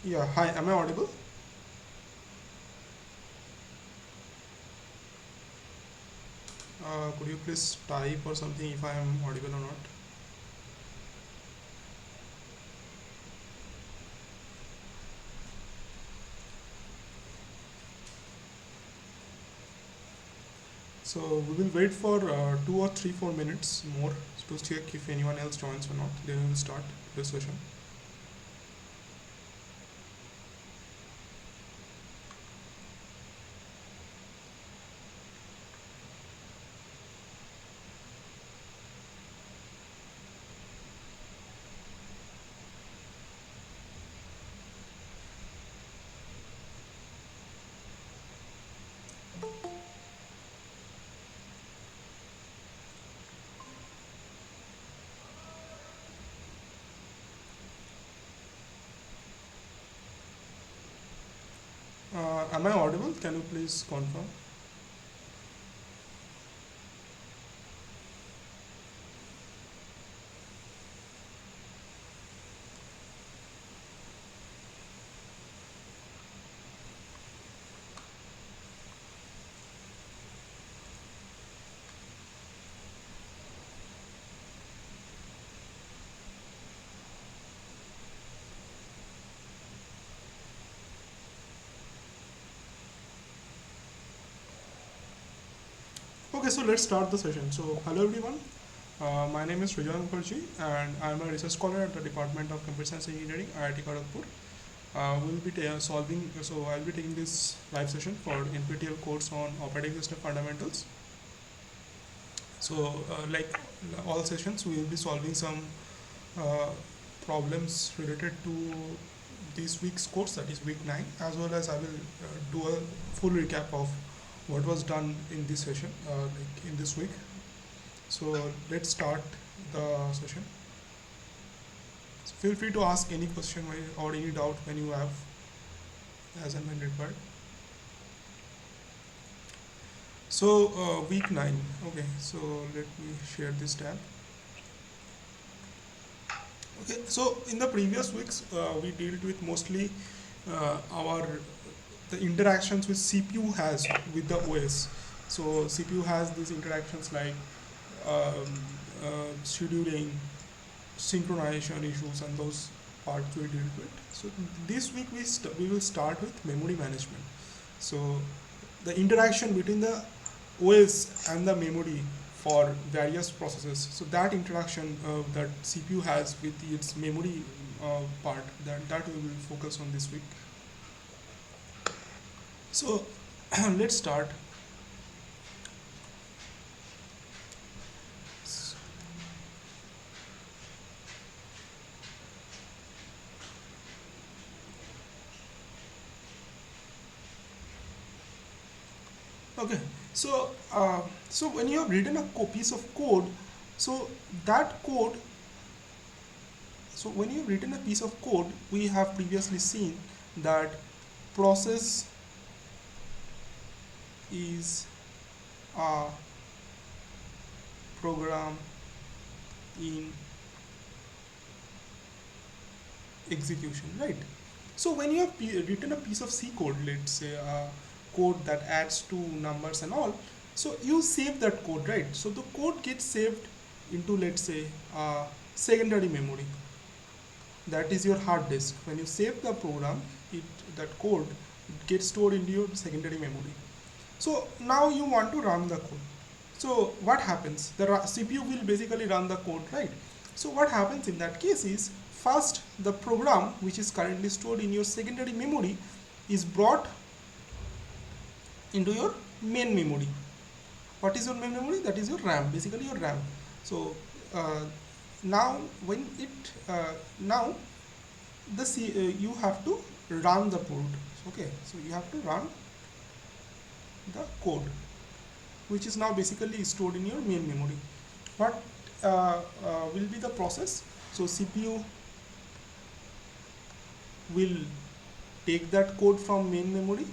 Yeah, hi, am I audible? Could you please type or something if I am audible or not? So we will wait for 2 or 3 4 minutes more to check if anyone else joins or not. Then we will start the session. Am I audible? Can you please confirm? Okay, so let's start the session. So hello everyone. My name is Srijan Mukherjee and I am a research scholar at the Department of Computer Science Engineering, IIT Kharagpur. We'll be solving. So I'll be taking this live session for NPTEL course on operating system fundamentals. So, like all sessions, we will be solving some uh, problems related to this week's course, that is week 9, as well as I will do a full recap of what was done in this session, like in this week. So, let's start the session. So feel free to ask any question or any doubt when you have, as and when required. So, week 9. Okay, so let me share this tab. Okay, so in the previous weeks, we dealt with mostly our the interactions which CPU has with the OS. So CPU has these interactions like um, scheduling, synchronization issues, and those parts we dealt with. So this week we will start with memory management. So the interaction between the OS and the memory for various processes. So that interaction that CPU has with its memory part, that we will focus on this week. So let's start. Okay, so when you have written a piece of code, so that code, so when you have written a piece of code, we have previously seen that process is a program in execution, right? So when you have written a piece of C code, let's say a code that adds two numbers and all, so you save that code, right? So the code gets saved into, let's say, secondary memory. That is your hard disk. When you save the program, that code gets stored into your secondary memory. So now you want to run the code. So what happens? The CPU will basically run the code, right? So what happens in that case is, first the program which is currently stored in your secondary memory is brought into your main memory. What is your main memory? That is your RAM, basically your RAM. So uh, now when it now you have to run the code. Okay, so you have to run the code which is now basically stored in your main memory. What will be the process? So CPU will take that code from main memory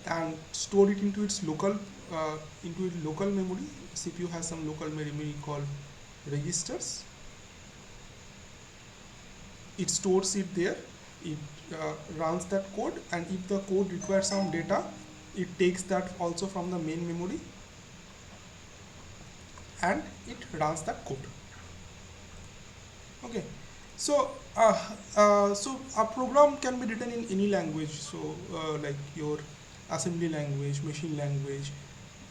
and store it into its local memory. CPU has some local memory called registers. It stores it there, it runs that code, and if the code requires some data, it takes that also from the main memory and it runs that code. Okay, so so a program can be written in any language, so like your assembly language, machine language,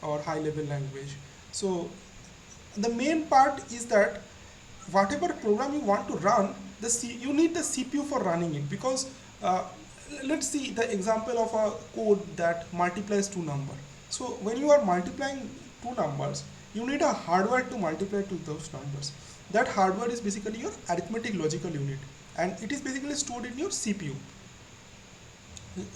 or high level language. So the main part is that whatever program you want to run, you need the CPU for running it, because uh, let's see the example of a code that multiplies two numbers. So when you are multiplying two numbers, you need a hardware to multiply to those numbers. That hardware is basically your arithmetic logical unit, and it is basically stored in your CPU.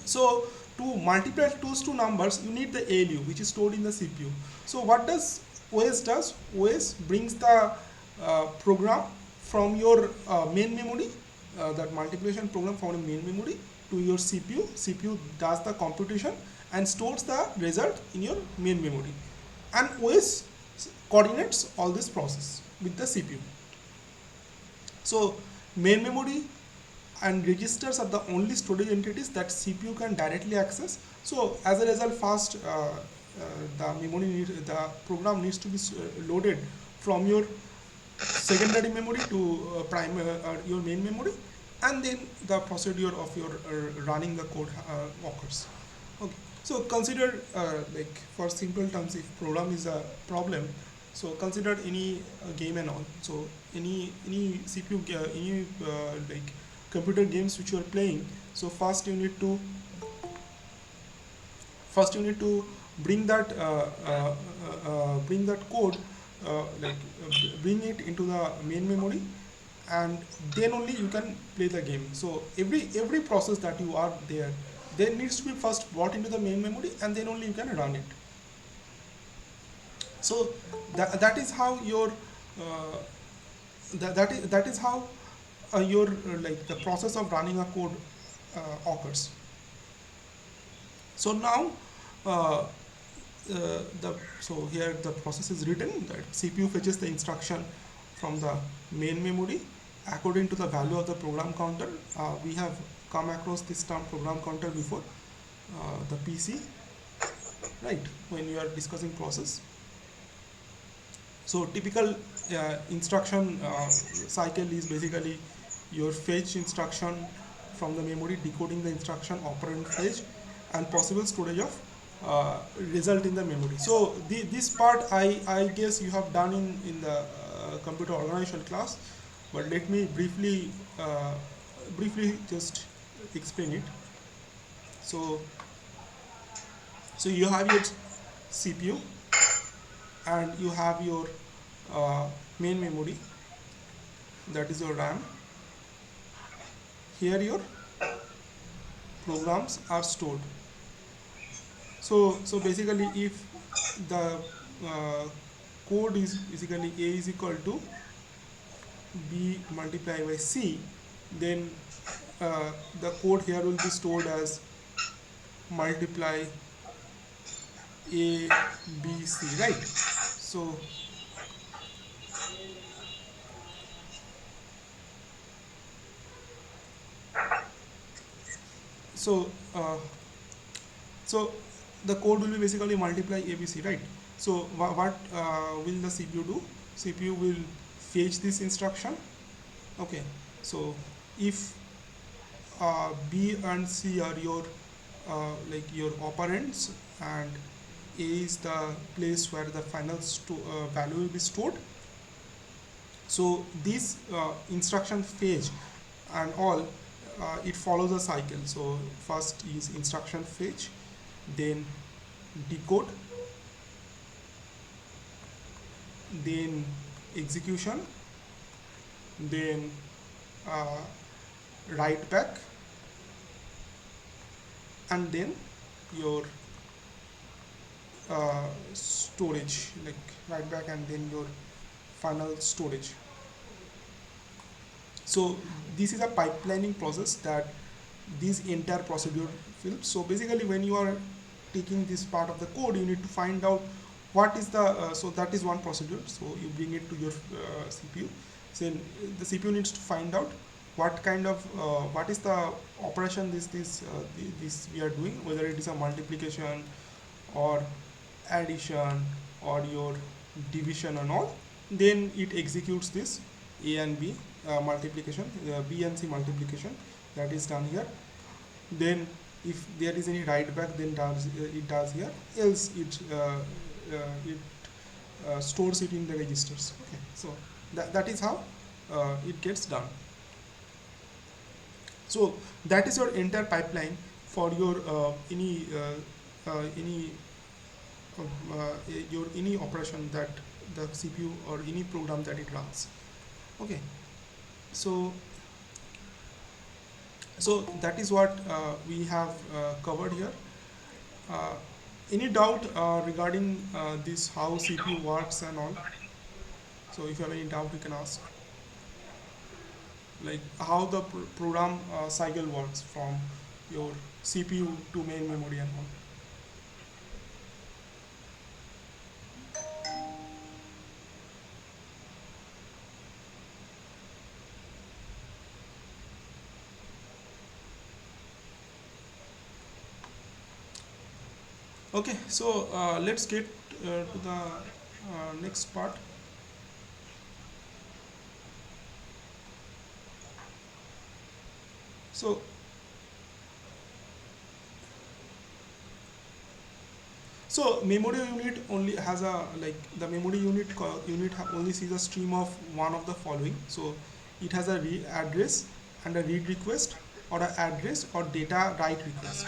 So to multiply those two numbers, you need the ALU, which is stored in the CPU. So what does OS does? OS brings the program from your main memory, that multiplication program from the main memory to your CPU. CPU does the computation and stores the result in your main memory. And OS coordinates all this process with the CPU. So main memory and registers are the only storage entities that CPU can directly access. So as a result, first the program needs to be loaded from your secondary memory to your main memory, and then the procedure of your running the code occurs. Okay, so consider like for simple terms, if program is a problem, so consider any game and all. So any CPU any like computer games which you are playing. So first you need to bring that bring that code bring it into the main memory, and then only you can play the game. So every process that you are there needs to be first brought into the main memory, and then only you can run it. So that is how your that is how your like the process of running a code occurs. So now uh, so here the process is written that CPU fetches the instruction from the main memory according to the value of the program counter. We have come across this term program counter before, the PC, right, when you are discussing process. So typical instruction cycle is basically your fetch instruction from the memory, decoding the instruction, operand fetch, and possible storage of result in the memory. So this part I guess you have done in the computer organization class, but let me briefly just explain it. So you have your CPU and you have your main memory, that is your RAM. Here your programs are stored. So basically, if the code is basically A is equal to B multiplied by C, then the code here will be stored as multiply A B C, right? So so uh, so the code will be basically multiply ABC, right? So what will the CPU do? CPU will fetch this instruction. Okay, so if B and C are your like your operands, and A is the place where the final value will be stored. So this instruction fetch and all, it follows a cycle. So first is instruction fetch, then decode, then execution, then uh, write back, and then your storage, like write back and then your final storage. So this is a pipelining process that this entire procedure fills. So basically, when you are taking this part of the code, you need to find out what is the so that is one procedure. So you bring it to your CPU. So the CPU needs to find out what kind of what is the operation this we are doing, whether it is a multiplication or addition or your division and all, then it executes this a and b multiplication, b and c multiplication, that is done here. Then if there is any write back, then it does here, else it stores it in the registers. Okay, so that is how it gets done. So that is your entire pipeline for your any your any operation that the CPU or any program that it runs. Okay, so that is what we have covered here. Uh, any doubt regarding this, how CPU works and all? So if you have any doubt, you can ask. Like how the program cycle works from your CPU to main memory and all. Okay, so let's get to the next part. So memory unit only has a, like the memory only sees a stream of one of the following. So it has a read address and a read request, or a address or data write request.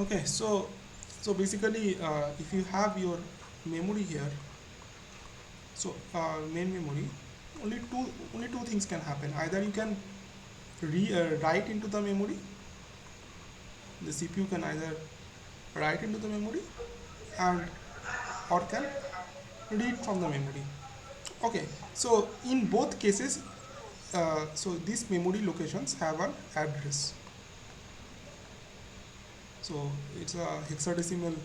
Okay, so basically if you have your memory here, so main memory, only two things can happen. Either you can write into the memory, the CPU can either write into the memory and or can read from the memory. Okay, so in both cases, so these memory locations have an address. So it's a hexadecimal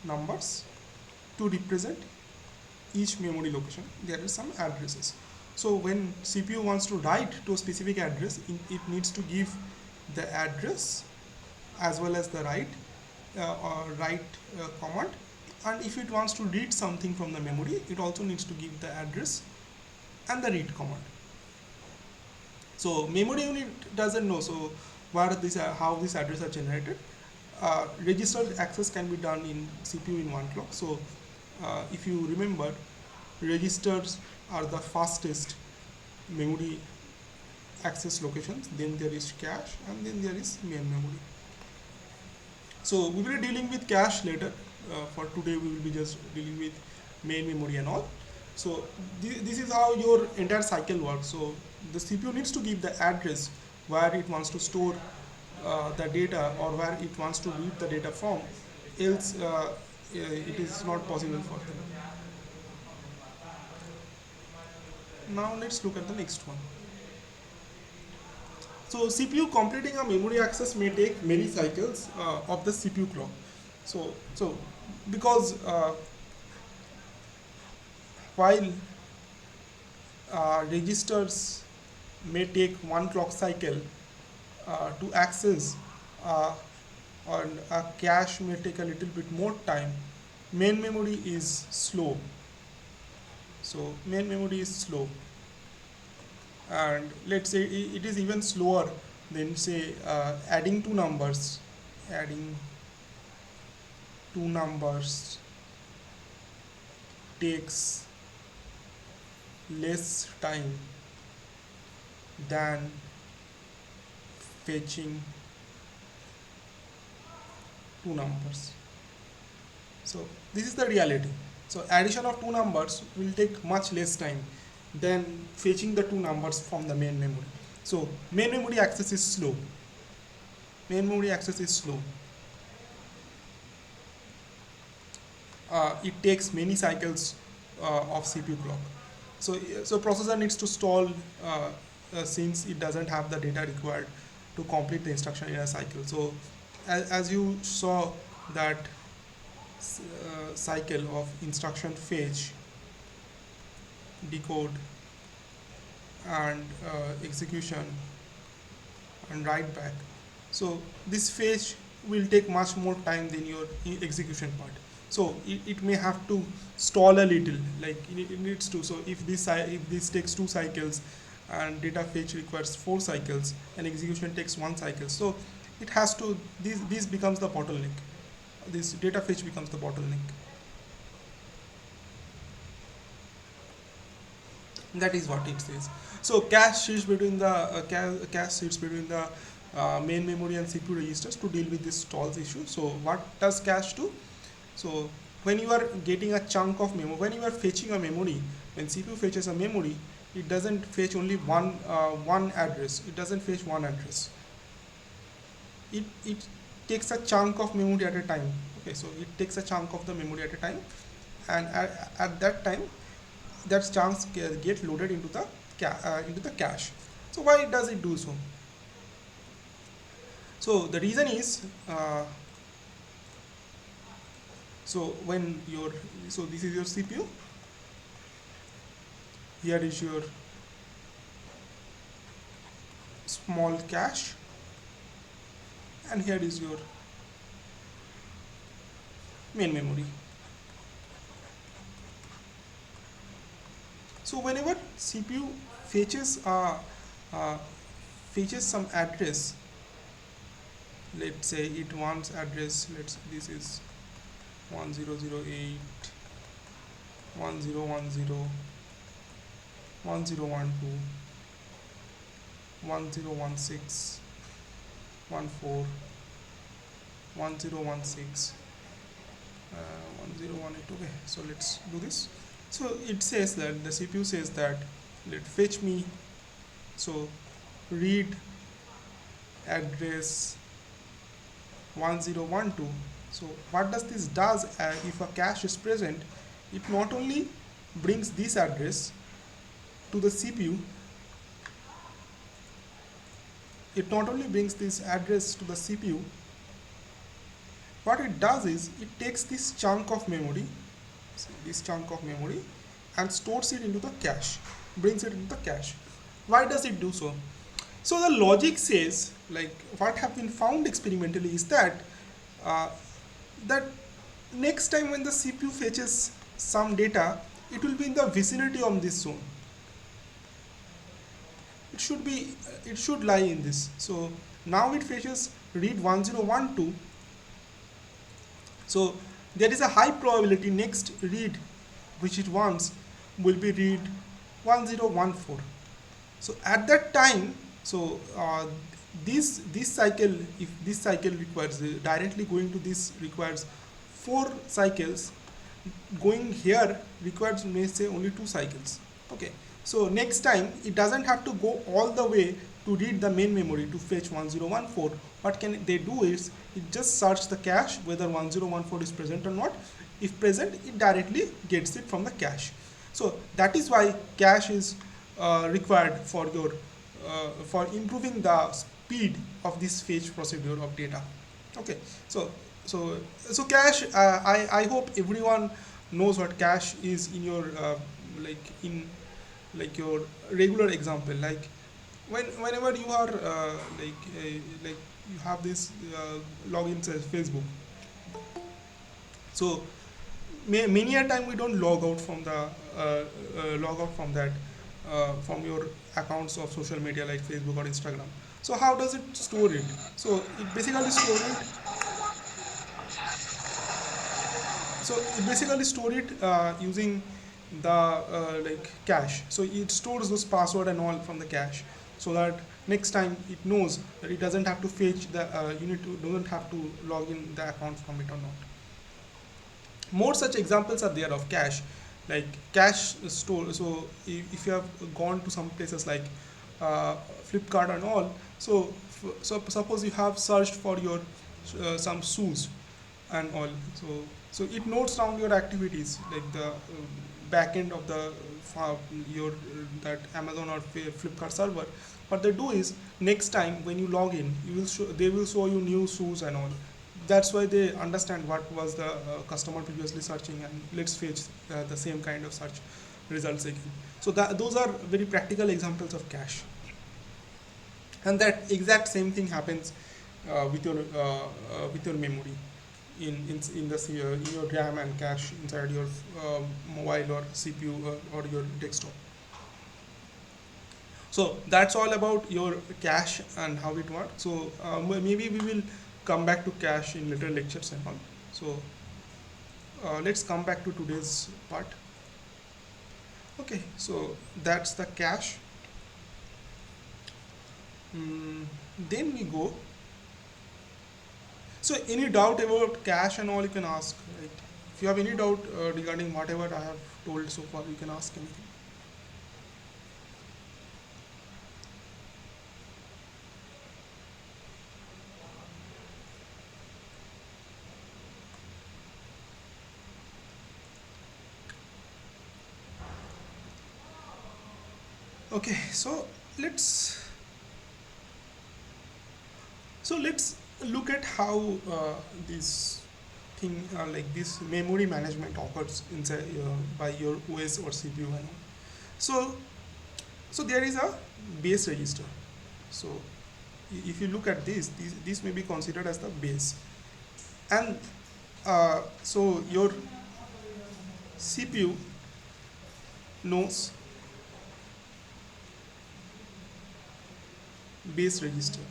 numbers to represent each memory location. There are some addresses. So when CPU wants to write to a specific address, it needs to give the address as well as the write command. And if it wants to read something from the memory, it also needs to give the address and the read command. So memory unit doesn't know so where this how this address are generated. Registered access can be done in CPU in one clock. So if you remember, registers are the fastest memory access locations. Then there is cache, and then there is main memory. So we will be dealing with cache later. For today, we will be just dealing with main memory and all. So this is how your entire cycle works. So the CPU needs to give the address where it wants to store the data, or where it wants to read the data from, else it is not possible for them. Now let's look at the next one. So CPU completing a memory access may take many cycles of the CPU clock. So because while registers may take one clock cycle to access, uh, and a cache may take a little bit more time, main memory is slow. So main memory is slow, and let's say it is even slower than, say, adding two numbers takes less time than fetching two numbers. So this is the reality. So addition of two numbers will take much less time than fetching the two numbers from the main memory. So main memory access is slow. Main memory access is slow. It takes many cycles of CPU clock. So processor needs to stall since it doesn't have the data required to complete the instruction in a cycle. So as you saw that cycle of instruction fetch, decode, and execution and write back. So this phase will take much more time than your execution part. So it may have to stall a little, like it needs to. So if this takes 2 cycles, and data fetch requires 4 cycles, and execution takes 1 cycle, so it has to, this becomes the bottleneck. This data fetch becomes the bottleneck. That is what it says. So cache sits between the main memory and CPU registers to deal with this stalls issue. So what does cache do? So when you are getting a chunk of memory, when you are fetching a memory, when CPU fetches a memory, it doesn't fetch only one address. It doesn't fetch one address. It takes a chunk of memory at a time. Okay, so it takes a chunk of the memory at a time, and at that time, that chunks get loaded into the cache. So why does it do so? So the reason is, so when your, so this is your CPU, here is your small cache, and here is your main memory. So whenever CPU fetches fetches some address, let's say it wants address, this is 1008, 1010, 1012, 1016, 14, 1016, 1018. Okay, so let's do this. So it says that the CPU says that, let fetch me, so read address 1012. So what does this does, if a cache is present, it not only brings this address to the CPU, it not only brings this address to the CPU, what it does is it takes this chunk of memory, and stores it into the cache, brings it into the cache. Why does it do so? So the logic says, like what have been found experimentally is that that next time when the CPU fetches some data, it will be in the vicinity of this zone. It should lie in this. So now it fetches read 1012. So there is a high probability next read which it wants will be read 1014. So at that time, so this cycle, if this cycle requires directly going to this requires 4 cycles, going here requires, may say, only 2 cycles. Okay, so next time it doesn't have to go all the way to read the main memory to fetch 1014. What can they do is it just search the cache whether 1014 is present or not. If present, it directly gets it from the cache. So that is why cache is required for your for improving the speed of this fetch procedure of data. Okay, so cache, I hope everyone knows what cache is in your like your regular example. Like whenever you are like you have this login as Facebook. So many a time we don't log out from the from your accounts of social media like Facebook or Instagram. So how does it store it? So it basically store it using the like cache. So it stores those password and all from the cache, so that next time it knows that it doesn't have to fetch the doesn't have to log in the account from it or not. More such examples are there of cache, like cache store. So if you have gone to some places like Flipkart and all, so suppose you have searched for your some shoes and all, so it notes down your activities, like the back end of the your that Amazon or Flipkart server. what they do is next time when you log in, they will show you new shoes and all. That's why they understand what was the customer previously searching, and let's fetch the same kind of search results again. So those are very practical examples of cache, and that exact same thing happens with your memory in your RAM and cache inside your mobile or CPU or your desktop. So that's all about your cache and how it works. So maybe we will come back to cache in later lectures and all. So let's come back to today's part. Okay, so that's the cache. Then we go. So any doubt about cache and all, you can ask. Right? If you have any doubt regarding whatever I have told so far, you can ask anything. Okay, so let's let's look at how this thing like this memory management occurs inside by your OS or CPU and all. So there is a base register. So if you look at this may be considered as the base, and so your CPU knows base register.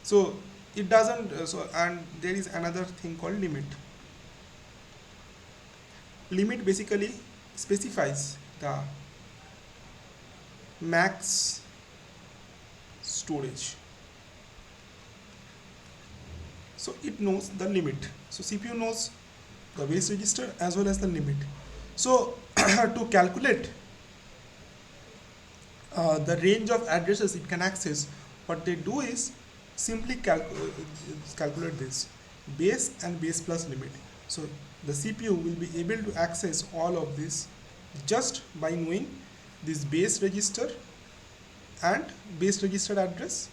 So it doesn't and there is another thing called limit. Limit basically specifies the max storage. So it knows the limit. So CPU knows the base register as well as the limit. So to calculate the range of addresses it can access, what they do is simply calculate this base and base plus limit. So the CPU will be able to access all of this just by knowing this base register and base register address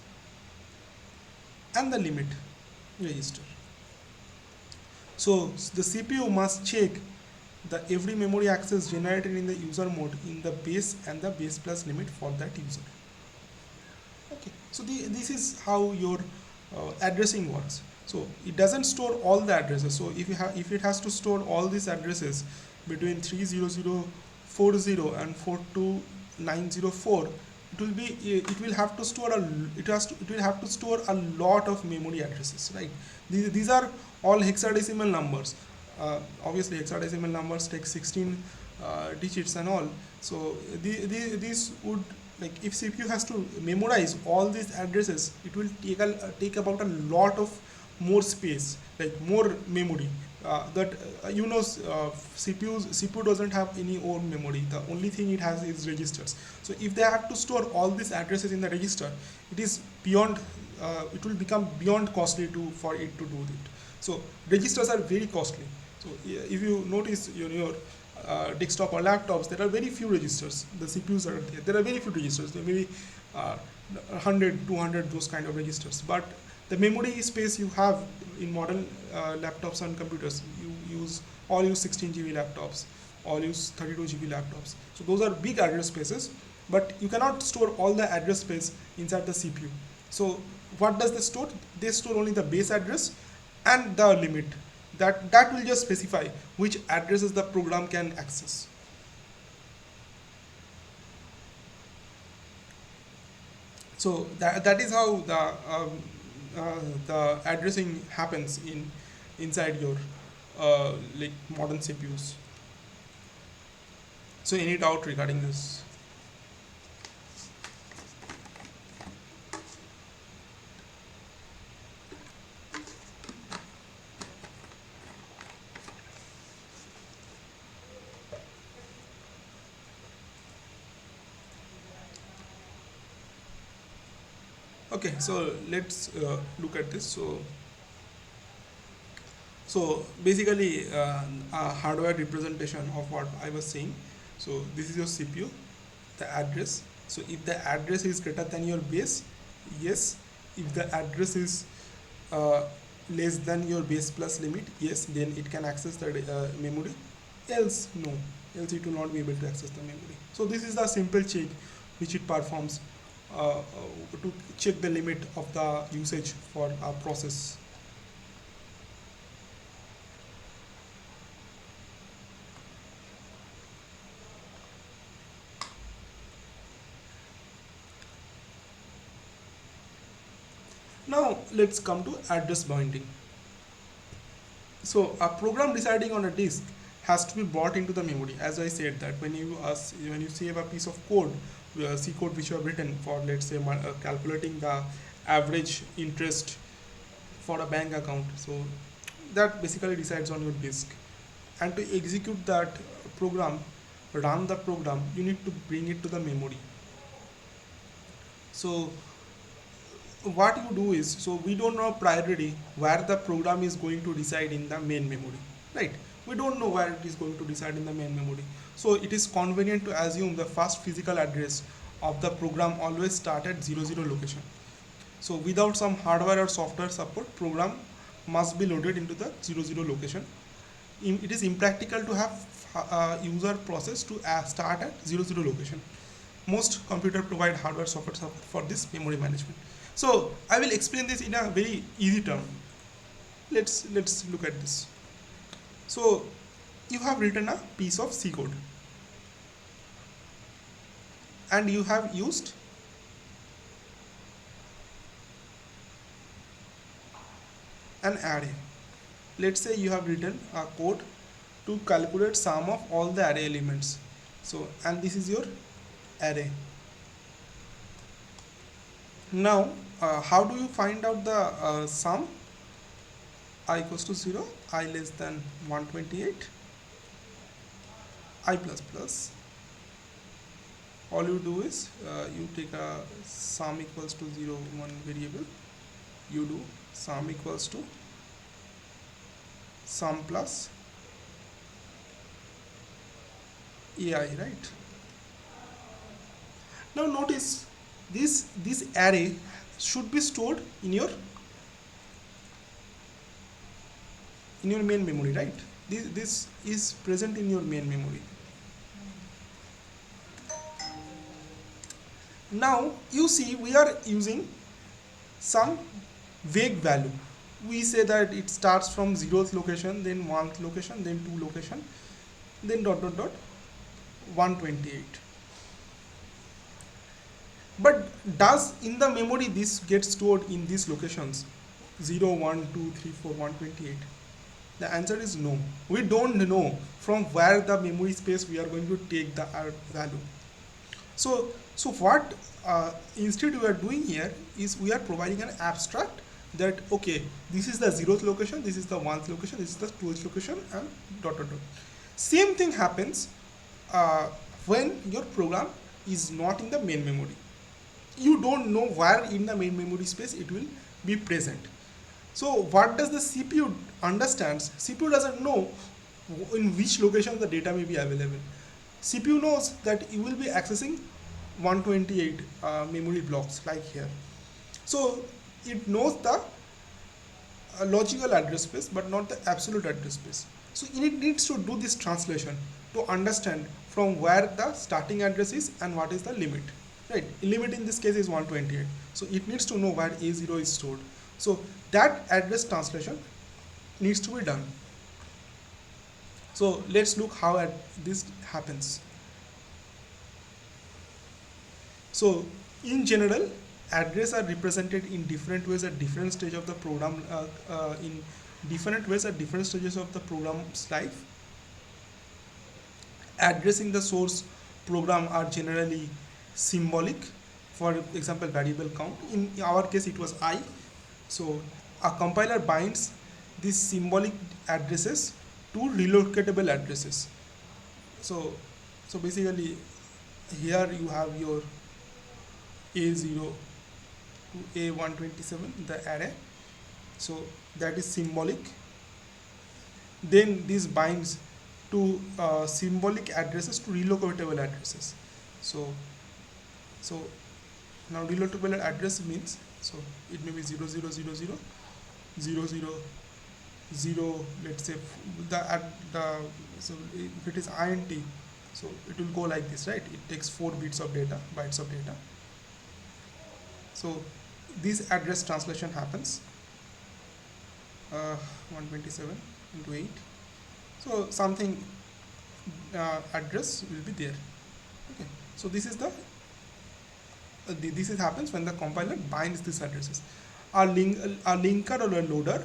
and the limit register. So the CPU must check the every memory access generated in the user mode in the base and the base plus limit for that user. Okay, so this is how your addressing works. So it doesn't store all the addresses. So if it has to store all these addresses between 30040 and 42904, it will have to store a lot of memory addresses, right? These are all hexadecimal numbers. Obviously hexadecimal numbers take 16 digits and all. So these would, like, if CPU has to memorize all these addresses, it will take about a lot of more space, like more memory. CPU doesn't have any own memory. The only thing it has is registers. So if they have to store all these addresses in the register, it is beyond. It will become beyond costly for it to do it. So registers are very costly. So if you notice your desktop or laptops, there are very few registers. The CPUs are there. There are very few registers. There may be 100, 200, those kind of registers. But the memory space you have in modern laptops and computers, you all use 16 GB laptops, all use 32 GB laptops. So those are big address spaces, but you cannot store all the address space inside the CPU. So what does they store? They store only the base address and the limit. That will just specify which addresses the program can access. So that is how the addressing happens inside your like modern CPUs. So any doubt regarding this? Okay, so let's look at this. So basically a hardware representation of what I was saying. So this is your CPU, the address. So if the address is greater than your base, yes. If the address is uh, less than your base plus limit, yes, then it can access the memory. Else, no. Else it will not be able to access the memory. So this is the simple check which it performs to check the limit of the usage for a process. Now let's come to address binding. So a program residing on a disk has to be brought into the memory. As I said that when you save a piece of code, C code which you have written for, let's say, calculating the average interest for a bank account, so that basically resides on your disk. And to execute that program, run the program, you need to bring it to the memory. So what you do is, so we don't know priority where the program is going to reside in the main memory, right? We don't know where it is going to reside in the main memory. So it is convenient to assume the first physical address of the program always start at 00 location. So without some hardware or software support, program must be loaded into the 00 location. It is impractical to have a user process to start at 00 location. Most computer provide hardware software support for this memory management. So I will explain this in a very easy term. Let's look at this. So you have written a piece of C code and you have used an array. Let's say you have written a code to calculate sum of all the array elements. So, and this is your array. Now how do you find out the sum? I equals to 0, I less than 128, I plus plus. All you do is you take a sum equals to 0 one variable, you do sum equals to sum plus ai, right? Now notice this array should be stored in your main memory, right? This is present in your main memory. Now you see we are using some vague value. We say that it starts from 0th location, then 1th location, then 2 location, then dot dot dot 128. But does in the memory this gets stored in these locations 0, 1, 2, 3, 4, 128? The answer is no. We don't know from where the memory space we are going to take the value. So what instead we are doing here is we are providing an abstract that, okay, this is the 0th location, this is the 1th location, this is the 2th location, and dot dot dot. Same thing happens when your program is not in the main memory. You don't know where in the main memory space it will be present. So what does the CPU understands? CPU doesn't know in which location the data may be available. CPU knows that you will be accessing 128 memory blocks like here. So it knows the logical address space but not the absolute address space. So it needs to do this translation to understand from where the starting address is and what is the limit. Right, limit in this case is 128. So it needs to know where A0 is stored. So that address translation needs to be done. So let's look how this happens. So in general, address are represented in different ways at different stage of the program, in different ways at different stages of the program's life. Address in the source program are generally symbolic. For example, variable count. In our case it was I. So a compiler binds these symbolic addresses to relocatable addresses. So basically here you have your A0 to A127, the array. So that is symbolic. Then this binds to symbolic addresses to relocatable addresses. So so now relocatable address means, so it may be 0000 000, let's say the at the, so if it is int, so it will go like this, right? It takes 4 bits of data, bytes of data. So this address translation happens, 127 into 8, so something address will be there. Okay, so this is the this is happens when the compiler binds these addresses. A linker or a loader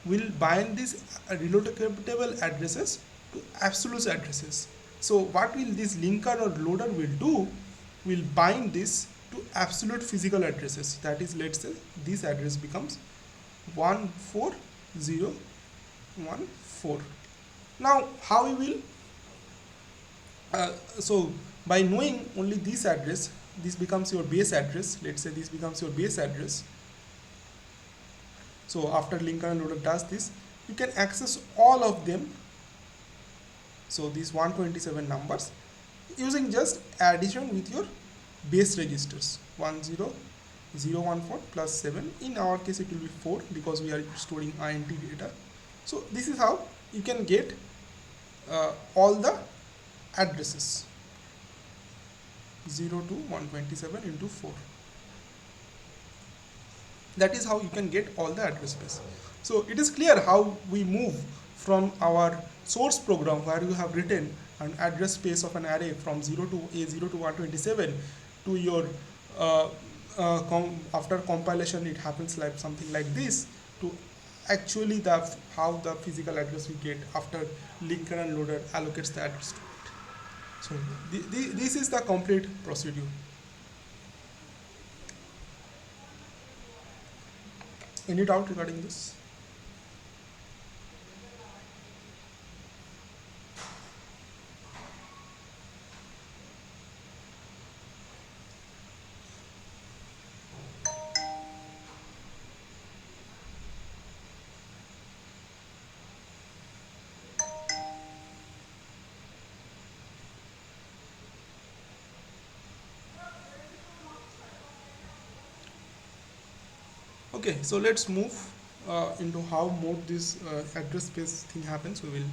will bind these relocatable addresses to absolute addresses. So what will this linker or loader will do, will bind this to absolute physical addresses. That is, let's say this address becomes 14014. Now how we will, so by knowing only this address, this becomes your base address. Let's say this becomes your base address. So after linker and loader does this, you can access all of them. So these 127 numbers using just addition with your base registers, 10014 plus 7. In our case it will be 4 because we are storing int data. So this is how you can get all the addresses, 0 to 127 into 4. That is how you can get all the address space. So it is clear how we move from our source program where you have written an address space of an array from 0 to 127 to your after compilation it happens like something like this, to actually how the physical address we get after linker and loader allocates the address to it. So this is the complete procedure. Any doubt regarding this? Okay, so let's move into how more this address space thing happens. We will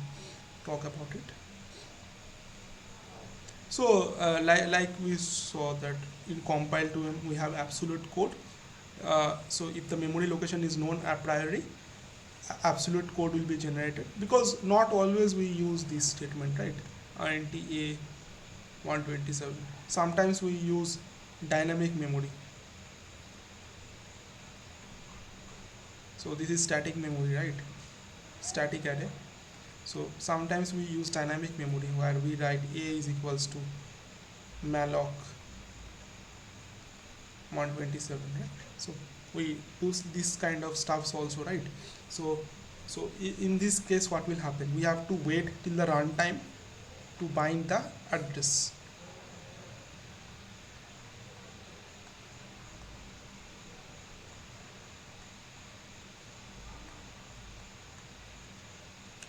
talk about it. So like we saw that in compile to we have absolute code. So if the memory location is known a priori, absolute code will be generated, because not always we use this statement, right? int a 127. Sometimes we use dynamic memory. So this is static memory, right? Static array. So sometimes we use dynamic memory where we write a is equals to malloc 127, right? So we do this kind of stuffs also, right? So in this case what will happen, we have to wait till the runtime to bind the address.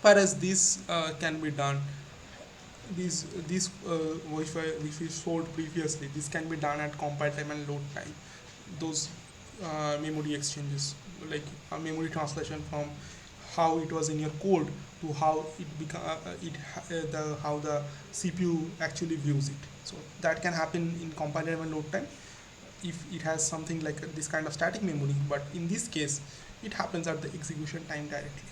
Whereas this can be done, this which we showed previously, this can be done at compile time and load time. Those memory exchanges, like a memory translation from how it was in your code to how it become how the CPU actually views it. So that can happen in compile time and load time if it has something like this kind of static memory. But in this case, it happens at the execution time directly.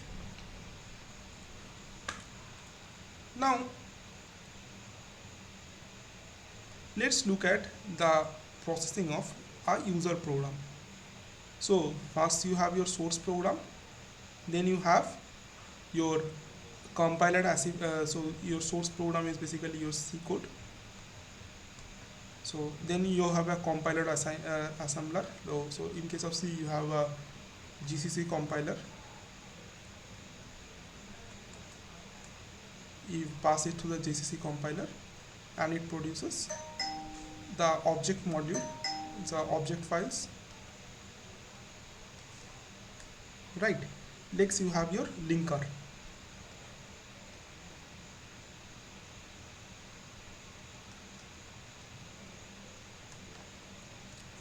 Now let's look at the processing of a user program. So first you have your source program, then you have your compiler so your source program is basically your C code. So then you have a compiler assembler. So in case of C you have a GCC compiler. You pass it to the GCC compiler and it produces the object module, the object files, right? Next you have your linker.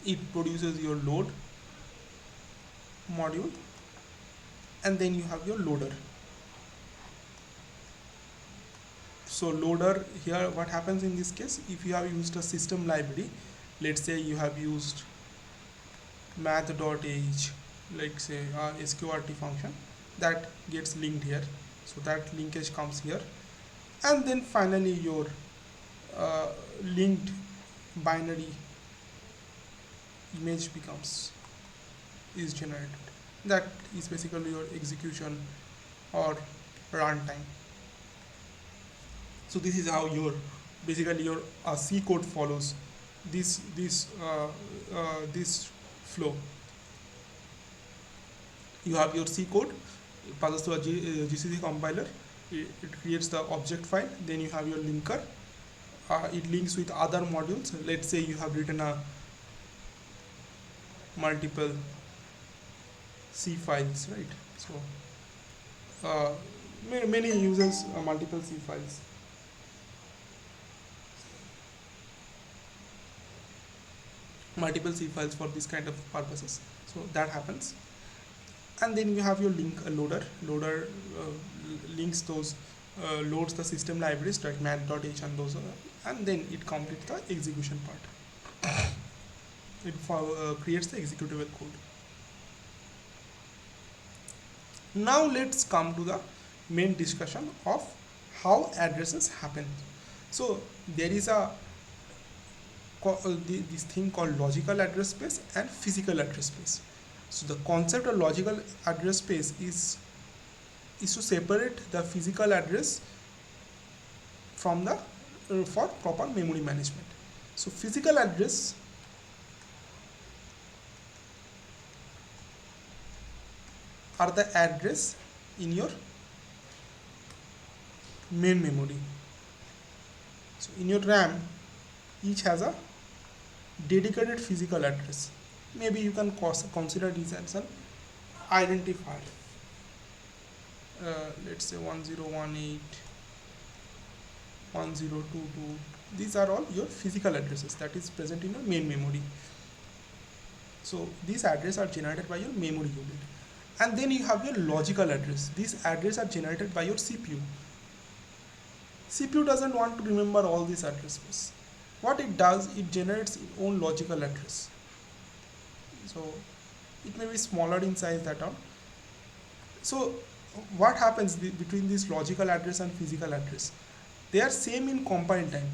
it produces your load module, and then you have your loader. So loader here, what happens in this case, if you have used a system library, let's say you have used math.age, like say sqrt function, that gets linked here, so that linkage comes here, and then finally your uh, linked binary image becomes is generated. That is basically your execution or runtime. So this is how your basically your C code follows this flow. You have your C code, it passes to a GCC compiler, it creates the object file, then you have your linker, it links with other modules. Let's say you have written a multiple C files, right? So many uses multiple C files. Multiple C files for this kind of purposes. So that happens. And then you have your link loader. Loader links those, loads the system libraries like math.h and those, and then it completes the execution part. It creates the executable code. Now let's come to the main discussion of how addresses happen. So there is a this thing called logical address space and physical address space. So the concept of logical address space is to separate the physical address from the for proper memory management. So physical address are the address in your main memory. So in your RAM, each has a dedicated physical address. Maybe you can consider this as an identifier. Let's say 1018, 1022. These are all your physical addresses that is present in your main memory. So these addresses are generated by your memory unit. And then you have your logical address. These addresses are generated by your CPU. CPU doesn't want to remember all these address space. What it does, it generates its own logical address. So it may be smaller in size, that all. So what happens between this logical address and physical address? They are same in compile time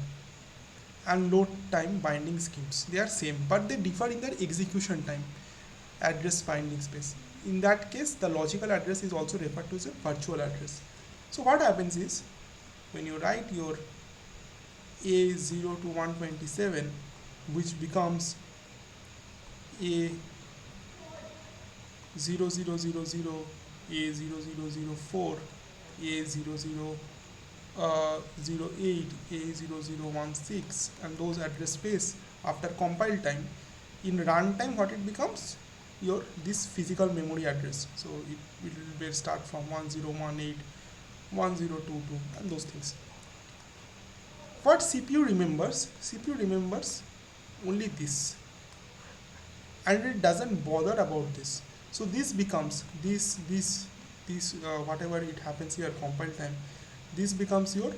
and load time binding schemes. They are same, but they differ in their execution time, address binding space. In that case, the logical address is also referred to as a virtual address. So what happens is, when you write your A0 to 127, which becomes A0000, A0004, A0008, A0016, and those address space after compile time, in runtime what it becomes? Your this physical memory address. So it will start from 1018, 1022, and those things. What CPU remembers? CPU remembers only this, and it doesn't bother about this. So this becomes this whatever it happens here compile time, this becomes your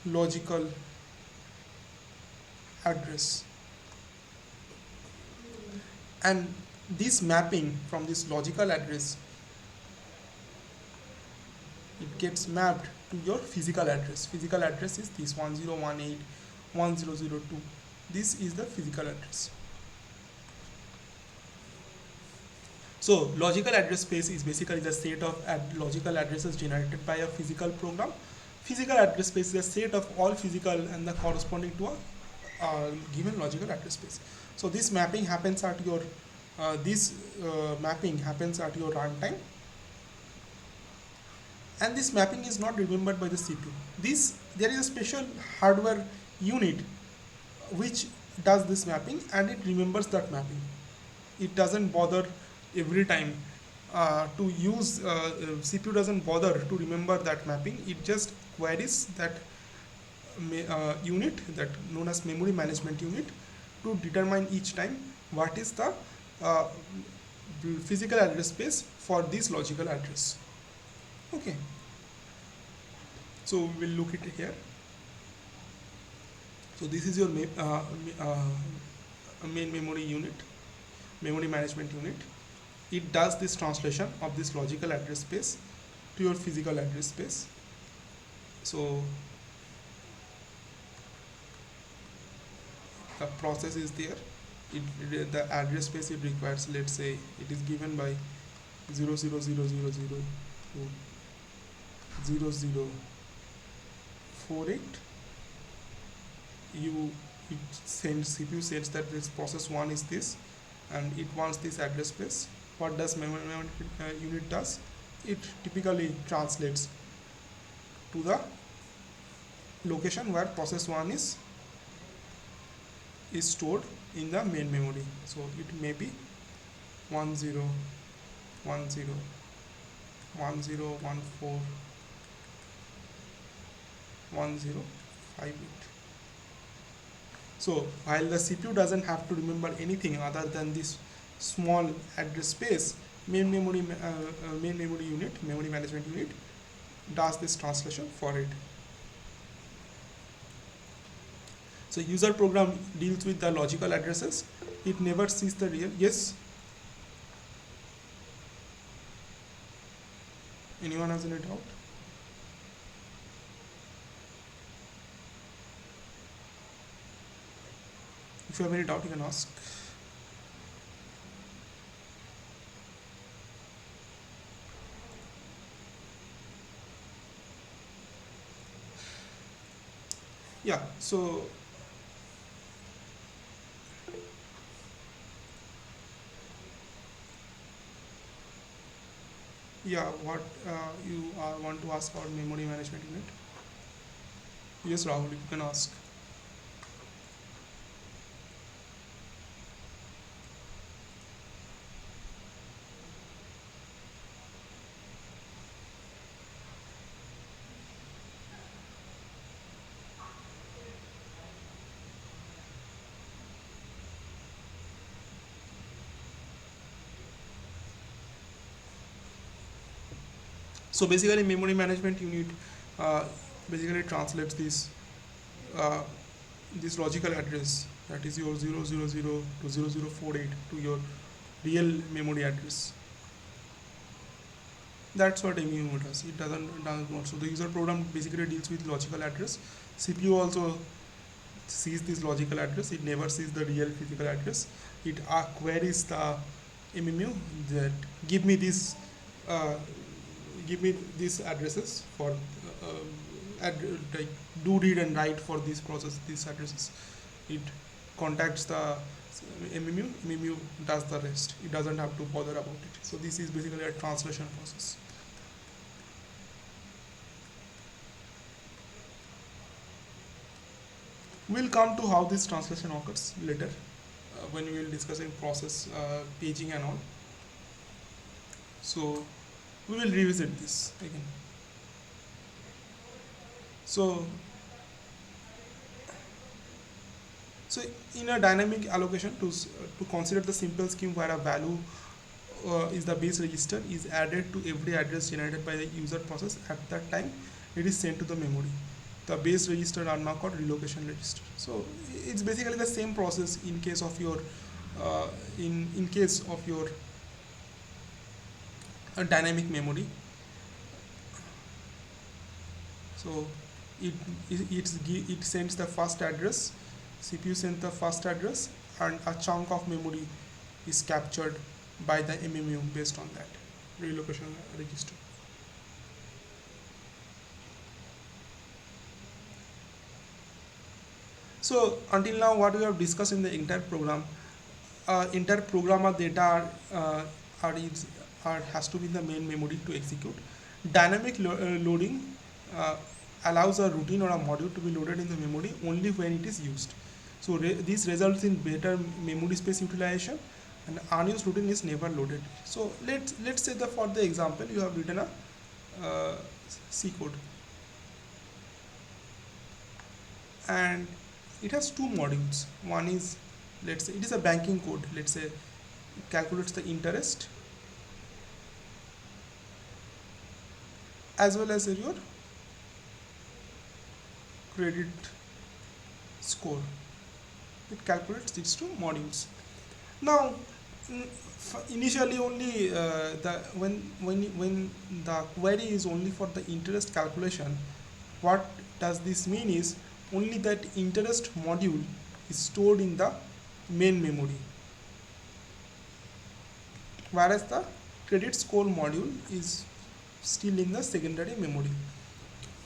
logical address, and this mapping from this logical address, it gets mapped to your physical address. Physical address is this 1018, 1002. This is the physical address. So logical address space is basically the set of logical addresses generated by a physical program. Physical address space is a set of all physical and the corresponding to a given logical address space. So this mapping happens at your mapping happens at your runtime, and this mapping is not remembered by the CPU. There is a special hardware unit which does this mapping, and it remembers that mapping. It doesn't bother every time to use CPU doesn't bother to remember that mapping. It just queries that unit, that known as memory management unit, to determine each time what is the uh, physical address space for this logical address. Okay, so we will look it here. So this is your main memory unit, memory management unit. It does this translation of this logical address space to your physical address space. So the process is there. The address space it requires, let's say it is given by 00000 to 0048. You it sends CPU sends that this process 1 is this, and it wants this address space. What does memory unit does? It typically translates to the location where process 1 is stored in the main memory. So it may be 10 10 1014 1058. So while the CPU doesn't have to remember anything other than this small address space, main memory unit, memory management unit, does this translation for it. So user program deals with the logical addresses. It never sees the real. Yes. Anyone has any doubt? If you have any doubt, you can ask. Yeah, so yeah, what you want to ask about memory management unit? Yes, Rahul, you can ask. So basically, memory management unit uh, basically translates uh, this logical address, that is your 000 to 0048, to your real memory address. That's what MU does. It doesn't not. So the user program basically deals with logical address. CPU also sees this logical address. It never sees the real physical address. It queries the MMU that give me this uh, give me these addresses for like do read and write for this process, these addresses. It contacts the MMU does the rest. It doesn't have to bother about it. So this is basically a translation process. We'll come to how this translation occurs later when we will discussing process paging and all. So we will revisit this again. So so in a dynamic allocation, to consider the simple scheme where a value is the base register is added to every address generated by the user process at that time it is sent to the memory. The base register are now called relocation register. So it's basically the same process in case of your uh, in case of your dynamic memory. So it it sends the first address, CPU sends the first address, and a chunk of memory is captured by the MMU based on that relocation register. So until now, what we have discussed in the entire programmer data are, is, are has to be in the main memory to execute. Dynamic loading uh, allows a routine or a module to be loaded in the memory only when it is used. So this results in better memory space utilization, and unused routine is never loaded. So let's say that for the example you have written a C code, and it has two modules. One is let's say it is a banking code, let's say it calculates the interest as well as your credit score. It calculates these two modules. Now, initially only the when the query is only for the interest calculation, what does this mean is only that interest module is stored in the main memory, whereas the credit score module is still in the secondary memory.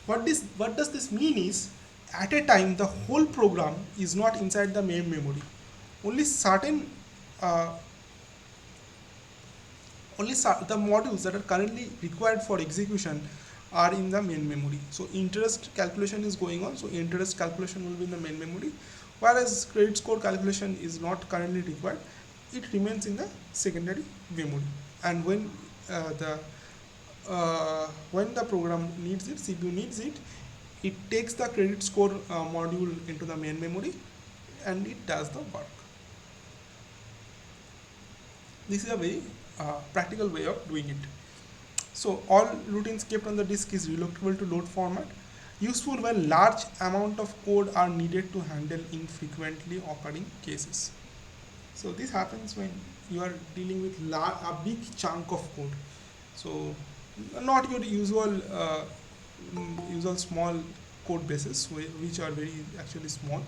What does this mean is at a time the whole program is not inside the main memory. Only certain uh, the modules that are currently required for execution are in the main memory. So interest calculation is going on, so interest calculation will be in the main memory, whereas credit score calculation is not currently required, it remains in the secondary memory. And the when the program needs it, CPU needs it, it takes the credit score module into the main memory and it does the work. This is a very practical way of doing it. So all routines kept on the disk is relocatable to load format, useful when large amount of code are needed to handle infrequently occurring cases. So this happens when you are dealing with a big chunk of code. So not your usual small code bases which are very actually small.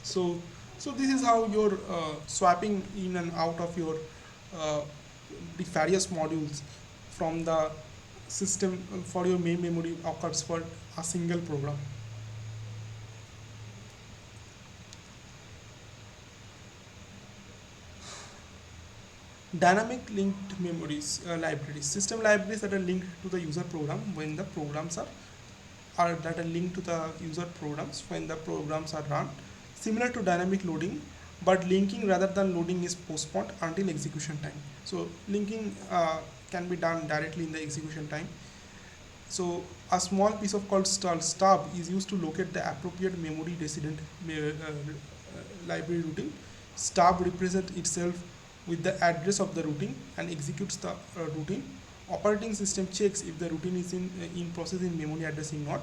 So this is how your swapping in and out of your uh, the various modules from the system for your main memory occurs for a single program. Dynamic linked memories libraries, system libraries that are linked to the user program when the programs are that are linked to the user programs when the programs are run, similar to dynamic loading, but linking rather than loading is postponed until execution time. So linking can be done directly in the execution time. So a small piece of called stub is used to locate the appropriate memory resident library routing. Stub represents itself with the address of the routing and executes the routine. Operating system checks if the routine is in process in memory addressing not.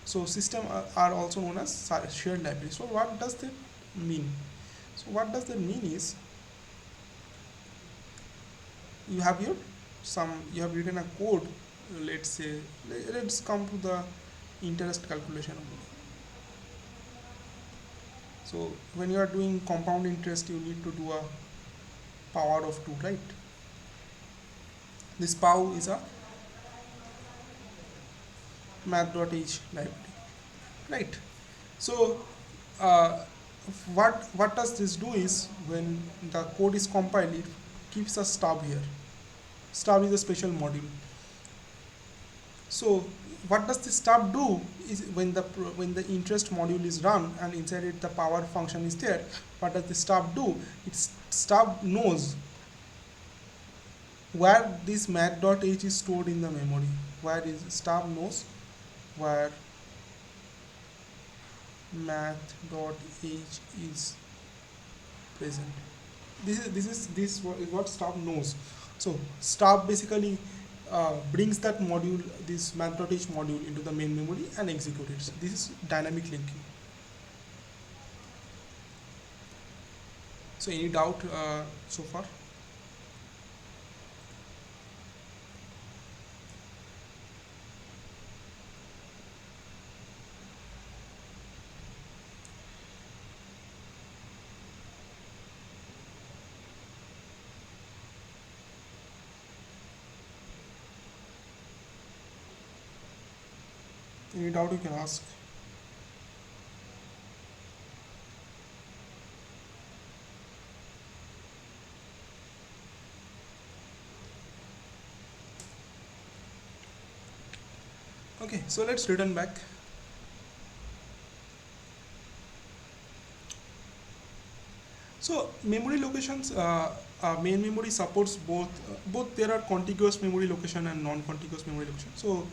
So system are also known as shared libraries. So what does that mean? So what does that mean is you have you have written a code. Let's say let's come to the interest calculation. So when you are doing compound interest, you need to do a power of 2, right? This pow is a math.h library, right? So uh, what does this do is when the code is compiled, it keeps a stub here. Stub is a special module. So what does the stub do is when the interest module is run and inside it the power function is there, what does the stub do? Stub knows where this math.h is stored in the memory. Where is stub knows where math.h is present. This is what stub knows. So stub basically brings that module, this math.h module, into the main memory and executes it. This is dynamic linking. So any doubt so far? Any doubt you can ask. Okay, so let's return back. So memory locations, main memory supports both there are contiguous memory location and non-contiguous memory location. So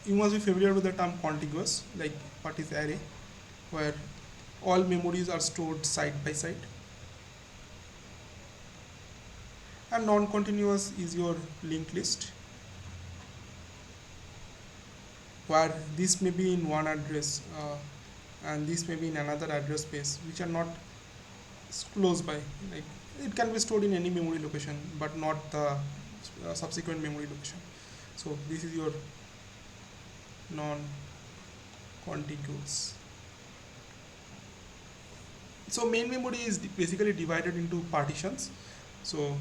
you must be familiar with the term contiguous, like what is array, where all memories are stored side by side, and non-continuous is your linked list, where this may be in one address and this may be in another address space which are not close by. Like, it can be stored in any memory location but not the subsequent memory location. So this is your non-contiguous. So main memory is basically divided into partitions. So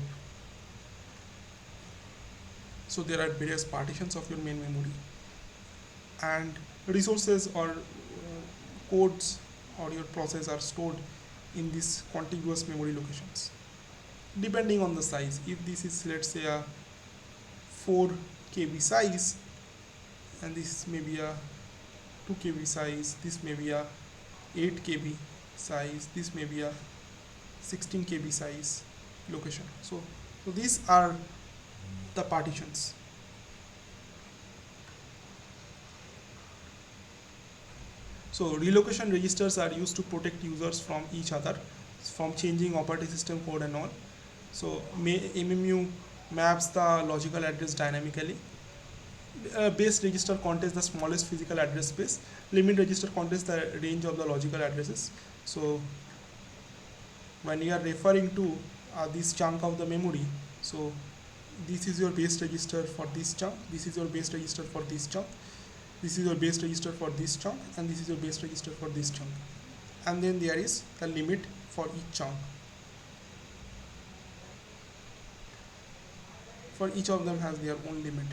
there are various partitions of your main memory, and resources or codes or your process are stored in these contiguous memory locations depending on the size. If this is, let's say, a 4 KB size, and this may be a 2 KB size, this may be a 8 KB size, this may be a 16 KB size location. So these are the partitions. So relocation registers are used to protect users from each other, from changing operating system code and all. So MMU maps the logical address dynamically. Base register contains the smallest physical address space. Limit register contains the range of the logical addresses. So when you are referring to this chunk of the memory, so this is your base register for this chunk, this is your base register for this chunk, this is your base register for this chunk, and this is your base register for this chunk, and then there is the limit for each chunk. For each of them has their own limit,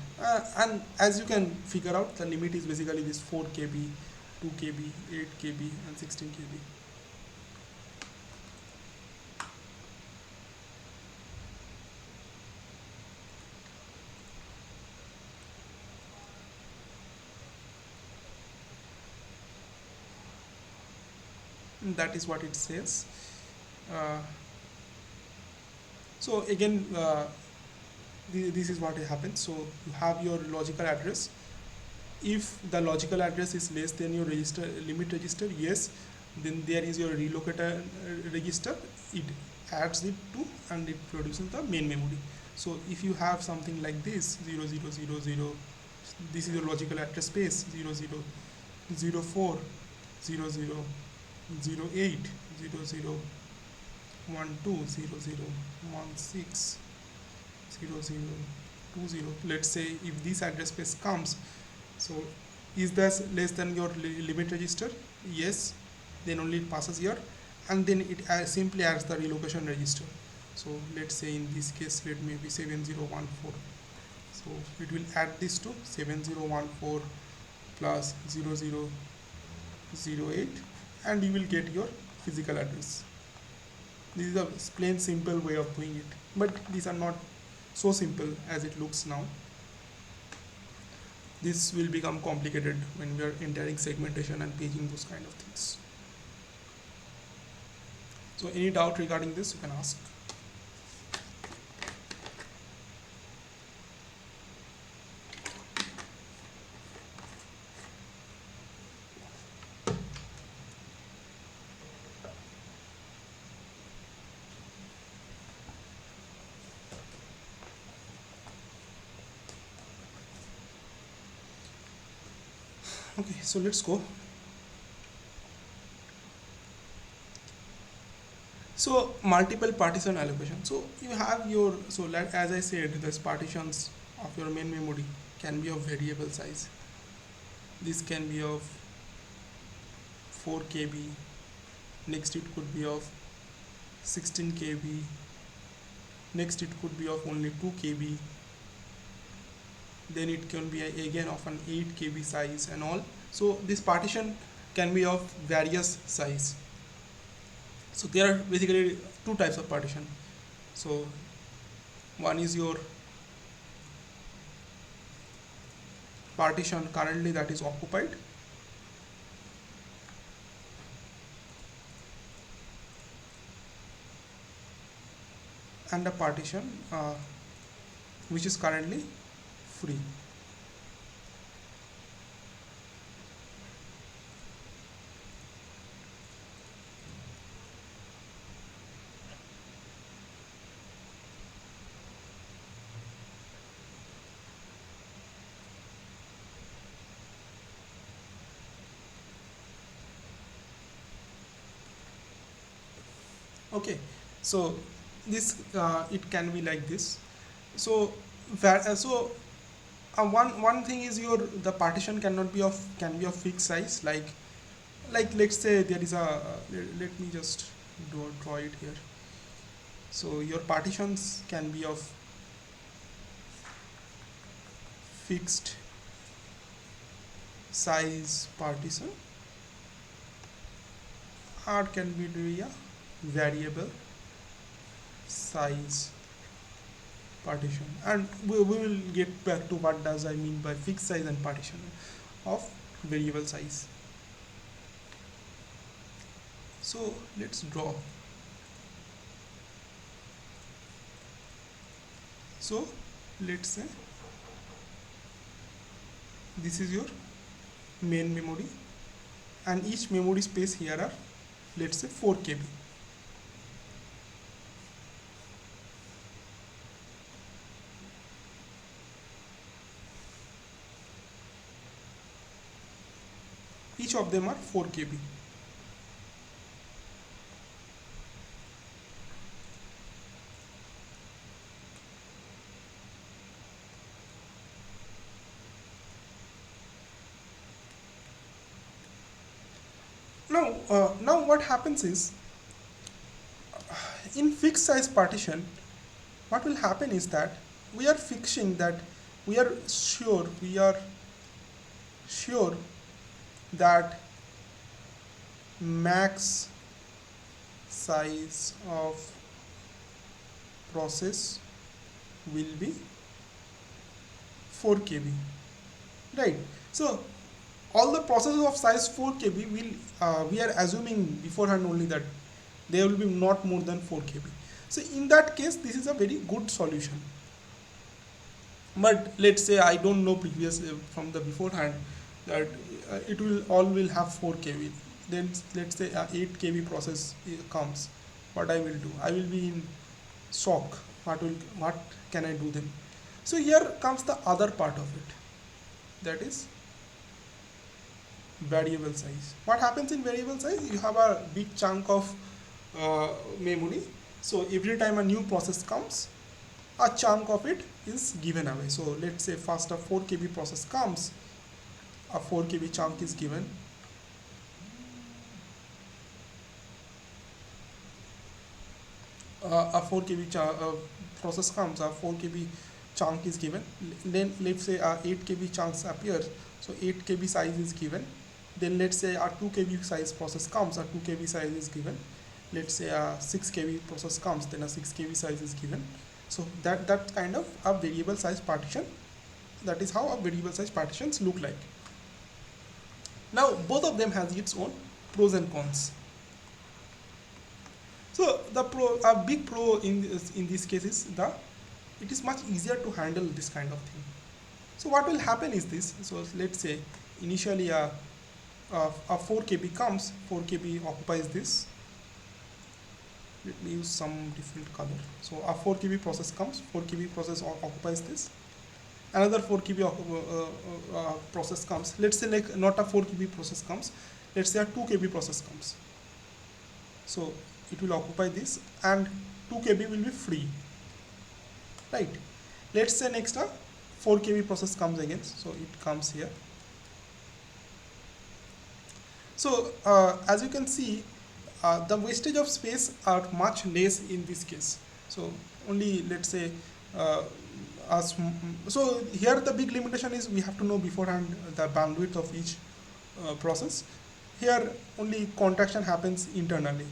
and as you can figure out, the limit is basically this 4 KB, 2 KB, 8 KB, and 16 KB. That is what it says. Uh, so again, this is what happens. So you have your logical address. If the logical address is less than your register limit register, yes, then there is your relocator register. It adds it to, and it produces the main memory. So if you have something like this 0000, this is your logical address space 0004, 0008, 0012, 0016, 0020. Let's say if this address space comes, so is this less than your limit register? Yes, then only it passes here, and then it simply adds the relocation register. So let's say in this case, let me be 7014. So it will add this to 7014 plus 0008, and you will get your physical address. This is a plain simple way of doing it, but these are not so simple as it looks now. This will become complicated when we are entering segmentation and paging, those kind of things. So any doubt regarding this, you can ask. Okay, so let's go. So multiple partition allocation. So you have your, so as I said, this partitions of your main memory can be of variable size. This can be of 4 KB, next it could be of 16 KB, next it could be of only 2 KB, then it can be again of an 8 KB size and all. So this partition can be of various size. So there are basically two types of partition. So one is your partition currently that is occupied, and a partition which is currently free. Okay, so this it can be like this. So one thing is your the partition cannot be of can be of fixed size, like let's say there is a let me just draw it here. So your partitions can be of fixed size partition, or can be a variable size partition, and we will get back to what does I mean by fixed size and partition of variable size. So let's draw. So let's say this is your main memory, and each memory space here are, let's say, 4 KB. Each of them are 4 KB. Now what happens is, in fixed size partition, what will happen is that we are fixing that we are sure that max size of process will be 4 KB, right? So all the processes of size 4 KB will we are assuming beforehand only that they will be not more than 4 KB. So in that case, this is a very good solution. But let's say I don't know previous from the beforehand that it will all will have 4 KB. Then let's say 8 KB process comes. What I will do? I will be in shock. What can I do then? So here comes the other part of it. That is variable size. What happens in variable size? You have a big chunk of memory. So every time a new process comes, a chunk of it is given away. So let's say first a 4 KB process comes, a 4 KB chunk is given. A 4 KB process comes, a 4 KB chunk is given. Then let's say 8 KB chunks appear, so 8 KB size is given. Then let's say a 2 KB size process comes, a 2 KB size is given. Let's say a 6 KB process comes, then a 6 KB size is given. So that's kind of a variable size partition. That is how a variable size partitions look like. Now both of them has its own pros and cons. So a big pro in this case is it is much easier to handle this kind of thing. So what will happen is this. So let's say initially a 4 KB comes, 4 KB occupies this. Let me use some different color. So a 4 KB process comes, 4 KB process occupies this. Another 4 KB process comes. Let's say like not a 4 KB process comes. Let's say a 2 KB process comes. So it will occupy this, and 2 KB will be free, right? Let's say next a 4 KB process comes again. So it comes here. So as you can see, the wastage of space are much less in this case. So only let's say so here the big limitation is we have to know beforehand the bandwidth of each process. Here only contraction happens internally,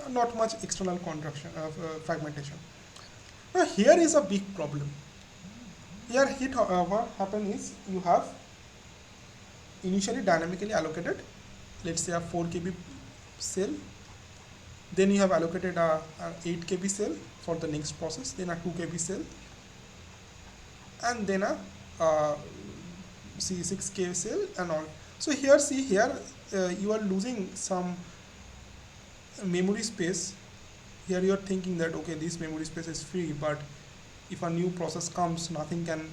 not much external contraction fragmentation. Now here is a big problem. Here what happen is you have initially dynamically allocated, let's say a 4 KB cell, then you have allocated a 8 KB cell for the next process, then a 2 KB cell, and then a 6 KB cell and all. So here you are losing some memory space. Here you are thinking that okay, this memory space is free, but if a new process comes, nothing can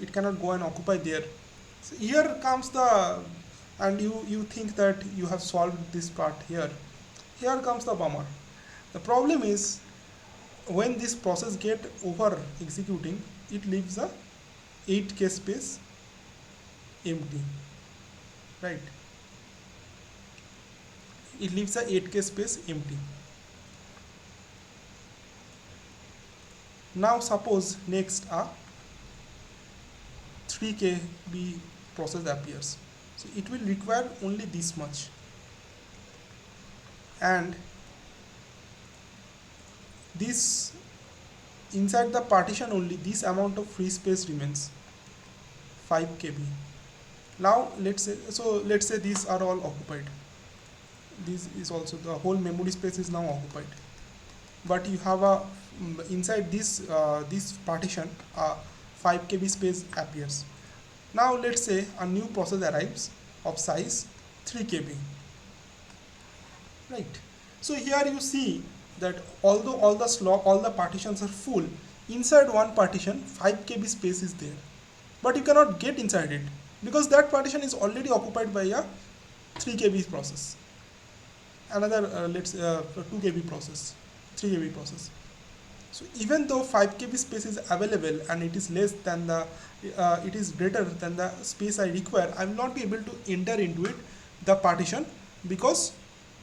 it cannot go and occupy there. So here comes and you think that you have solved this part here. here comes the bummer. The problem is when this process get over executing, it leaves a 8k space empty, right? It leaves a 8k space empty. Now suppose next a 3kb process appears, so it will require only this much, and this inside the partition only this amount of free space remains 5 kb. Now let's say these are all occupied, this is also the whole memory space is now occupied, but you have a inside this partition 5 kb space appears. Now let's say a new process arrives of size 3 kb, right? So here you see that although all the partitions are full, inside one partition 5 kb space is there, but you cannot get inside it because that partition is already occupied by a 3 kb process, another 2 kb process, 3 kb process. So even though 5 kb space is available and it is less than the it is greater than the space I require, I will not be able to enter into it the partition, because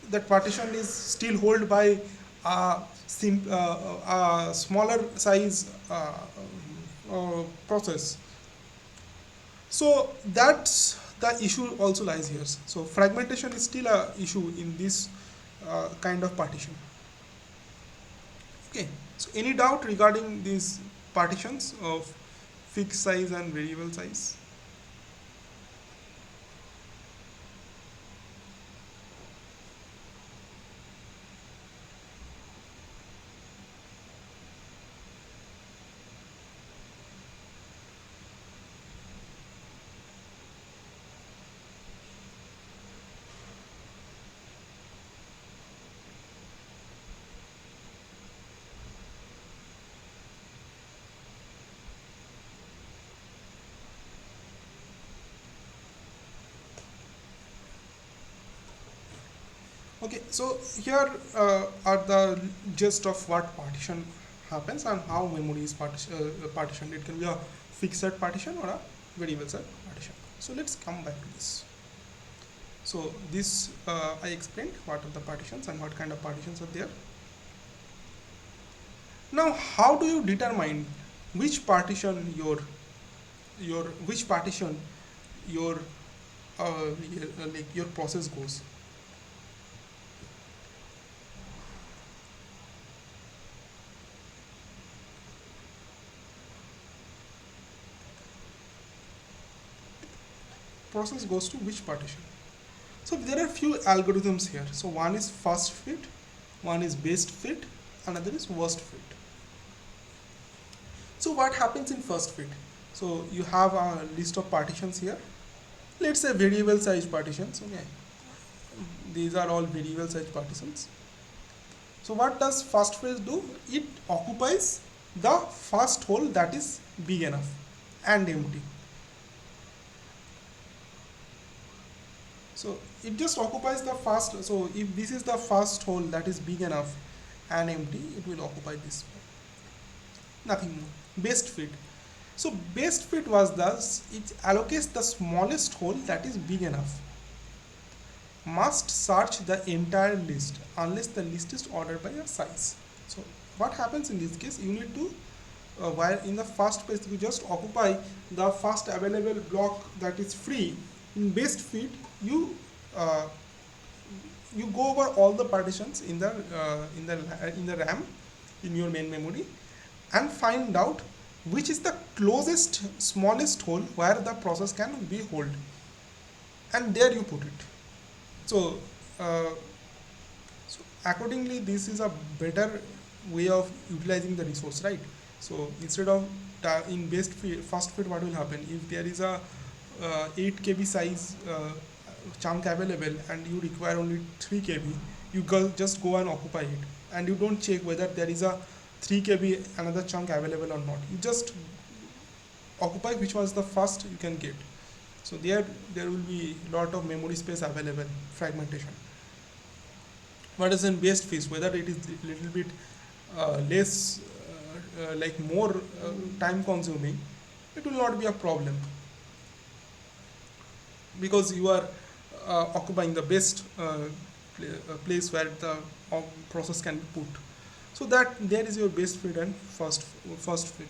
that partition is still held by a smaller size process. So that's the issue also lies here. So fragmentation is still a issue in this kind of partition. Okay. So any doubt regarding these partitions of fixed size and variable size? Okay, so here are the gist of what partition happens and how memory is partitioned. It can be a fixed set partition or a variable set partition. So let's come back to this. So this I explained what are the partitions and what kind of partitions are there. Now, how do you determine which partition your like your process goes? Process goes to which partition? So there are few algorithms here. So one is first fit, one is best fit, another is worst fit. So what happens in first fit? So you have a list of partitions here. Let's say variable size partitions. Okay, these are all variable size partitions. So what does first fit do? It occupies the first hole that is big enough and empty. So it just occupies the first. So if this is the first hole that is big enough and empty, it will occupy this one. Nothing more. Best fit. So best fit was thus it allocates the smallest hole that is big enough. Must search the entire list unless the list is ordered by a size. So what happens in this case? You need to while in the first page you just occupy the first available block that is free. In best fit, you you go over all the partitions in the RAM in your main memory and find out which is the closest smallest hole where the process can be held, and there you put it. So, so accordingly, this is a better way of utilizing the resource, right? So instead of in best fit, first fit, what will happen if there is a 8 kb size chunk available and you require only 3 kb, you just go and occupy it, and you don't check whether there is a 3 kb another chunk available or not. You just occupy which was the first you can get. So there will be lot of memory space available, fragmentation. Whereas in based phase, whether it is a little bit less, like more time consuming, it will not be a problem, because you are occupying the best place where the process can be put. So that there is your best fit and first fit.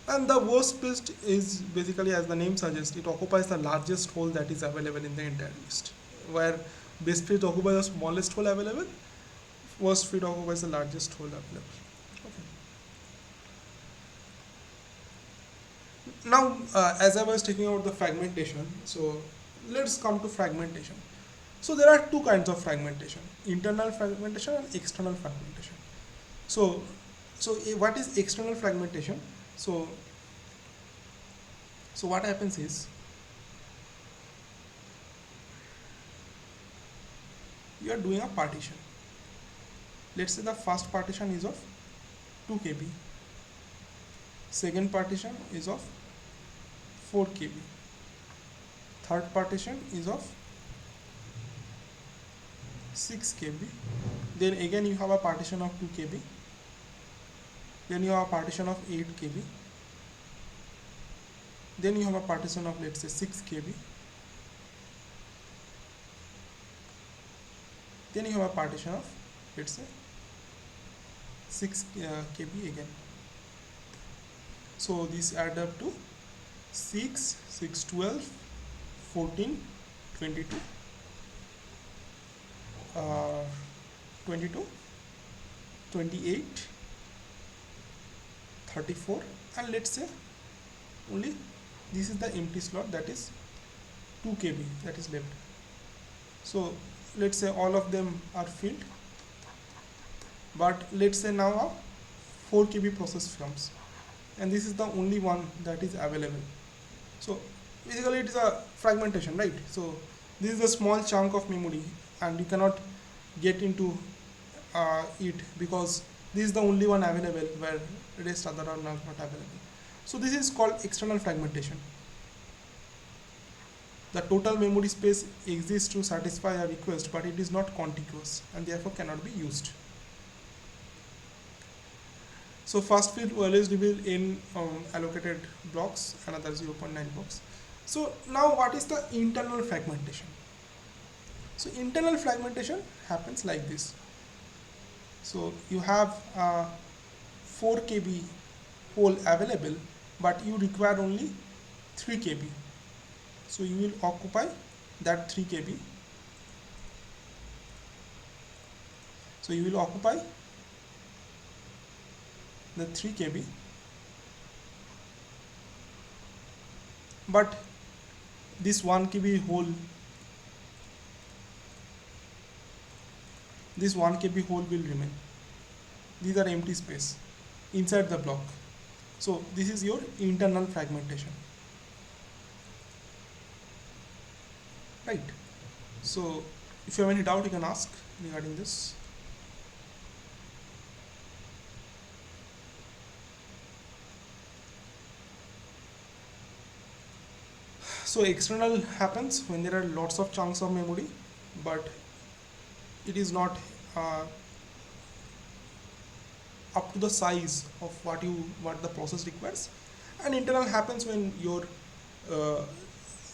And the worst fit is basically, as the name suggests, it occupies the largest hole that is available in the entire list. Where best fit occupies the smallest hole available, worst fit occupies the largest hole available. Okay. Now, as I was talking about the fragmentation, so let's come to fragmentation. So there are two kinds of fragmentation: internal fragmentation and external fragmentation. So, what is external fragmentation? So, what happens is, you are doing a partition. Let's say the first partition is of 2 KB, second partition is of 4 KB, third partition is of 6 KB. Then again you have a partition of 2 KB. Then you have a partition of 8 KB. Then you have a partition of, let's say, 6 KB. Then you have a partition of, let's say, 6 KB again. So these add up to 6, 6, 12, 14, 22, 22, 28, 34, and let's say only this is the empty slot, that is 2 KB that is left. So let's say all of them are filled, but let's say now a 4 KB process comes, and this is the only one that is available. So basically it is a fragmentation, right? So this is a small chunk of memory, and you cannot get into it, because this is the only one available, where rest other are not available. So this is called external fragmentation. The total memory space exists to satisfy a request, but it is not contiguous and therefore cannot be used. So first fit will always reveal in allocated blocks, another 0.9 blocks. So now what is the internal fragmentation? So internal fragmentation happens like this. So you have a 4 KB hole available, but you require only 3 KB. So you will occupy that 3 KB. So you will occupy the 3 KB, but this 1 KB hole, will remain. These are empty space inside the block. So this is your internal fragmentation, right? So if you have any doubt, you can ask regarding this. So external happens when there are lots of chunks of memory, but it is not up to the size of what the process requires. And internal happens when your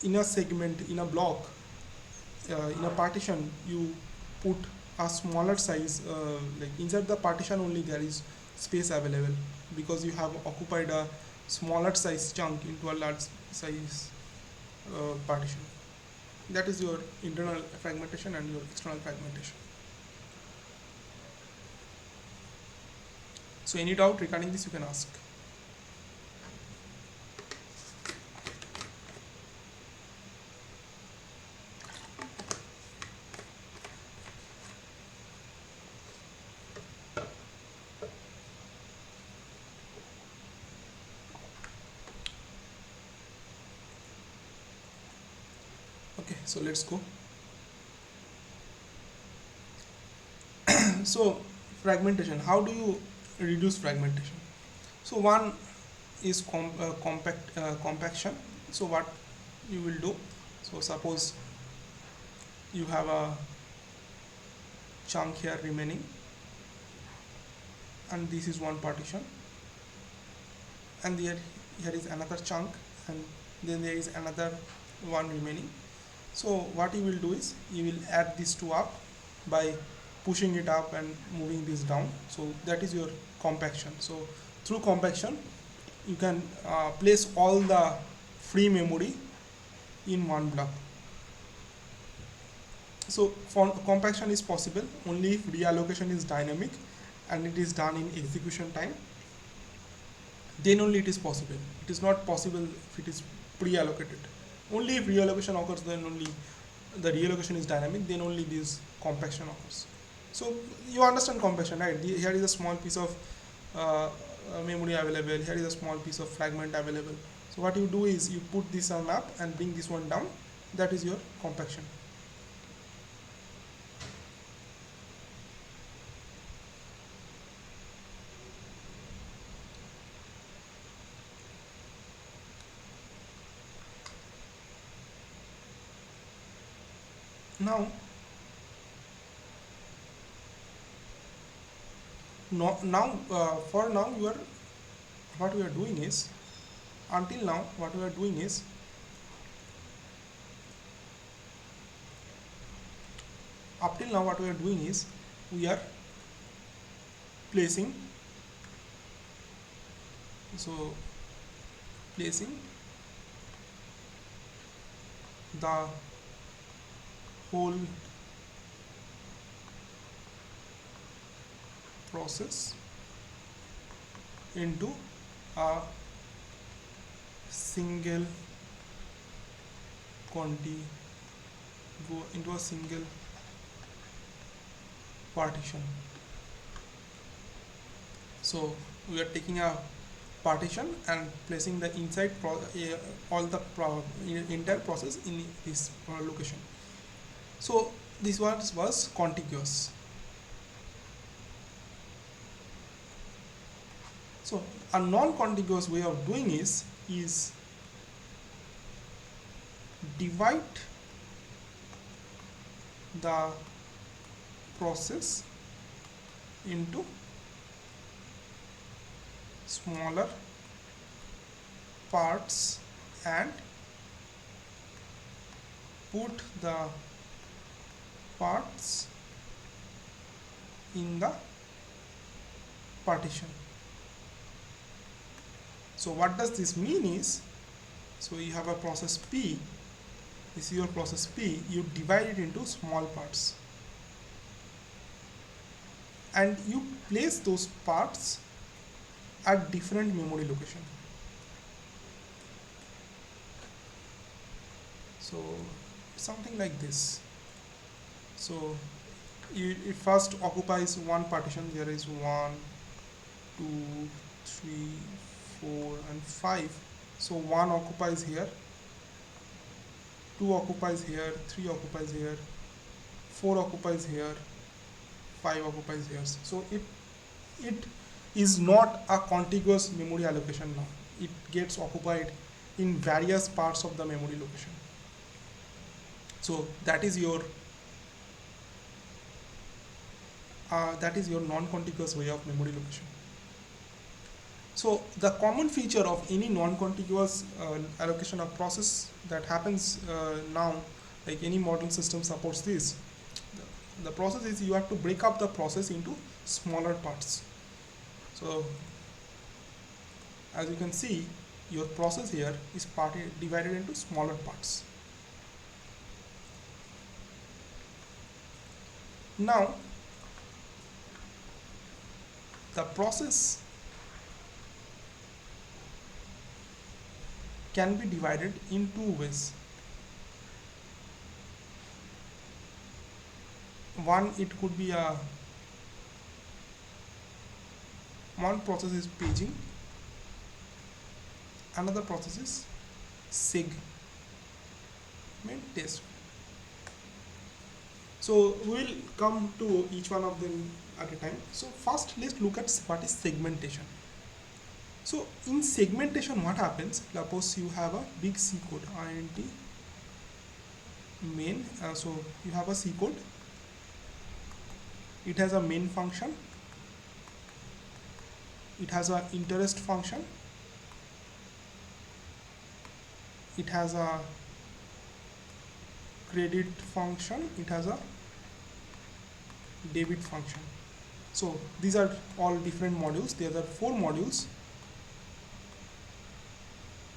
in a segment, in a block, in a partition, you put a smaller size, like inside the partition only there is space available, because you have occupied a smaller size chunk into a large size partition. That is your internal fragmentation and your external fragmentation. So any doubt regarding this, you can ask. Okay, so let's go. So fragmentation, how do you reduce fragmentation? So one is compaction. So what you will do, so suppose you have a chunk here remaining, and this is one partition, and here is another chunk, and then there is another one remaining. So what you will do is you will add these two up by pushing it up and moving this down. So that is your compaction. So through compaction you can place all the free memory in one block. So for compaction is possible only if reallocation is dynamic and it is done in execution time, then only it is possible. It is not possible if it is pre-allocated. Only if reallocation occurs, then only the reallocation is dynamic, then only this compaction occurs. So you understand compaction, right? Here is a small piece of memory available, here is a small piece of fragment available. So what you do is you put this on up and bring this one down. That is your compaction. Now, for now, what we are doing is, until now, what we are doing is, up till now, what we are doing is, we are placing, placing the whole process into a single partition. So we are taking a partition and placing the inside all the entire process in this location. So this was contiguous. So a non-contiguous way of doing is divide the process into smaller parts and put the parts in the partition. So what does this mean is, so you have a process P, this is your process P, you divide it into small parts and you place those parts at different memory location. So something like this. So it first occupies one partition. There is 1, 2, 3, 4 and 5. So 1 occupies here, 2 occupies here, 3 occupies here, 4 occupies here, 5 occupies here. So it is not a contiguous memory allocation now. It gets occupied in various parts of the memory location. So that is your non-contiguous way of memory location. So the common feature of any non-contiguous allocation of process that happens now, like any modern system supports this. The process is you have to break up the process into smaller parts. So as you can see, your process here is divided into smaller parts. Now the process can be divided in two ways. One, it could be one process is paging, another process is segment test. So we will come to each one of them at a time. So first let's look at what is segmentation. So in segmentation, what happens? Suppose you have a big C code, int main. So you have a C code it has a main function, it has a interest function, it has a credit function, it has a debit function. So these are all different modules. There are four modules.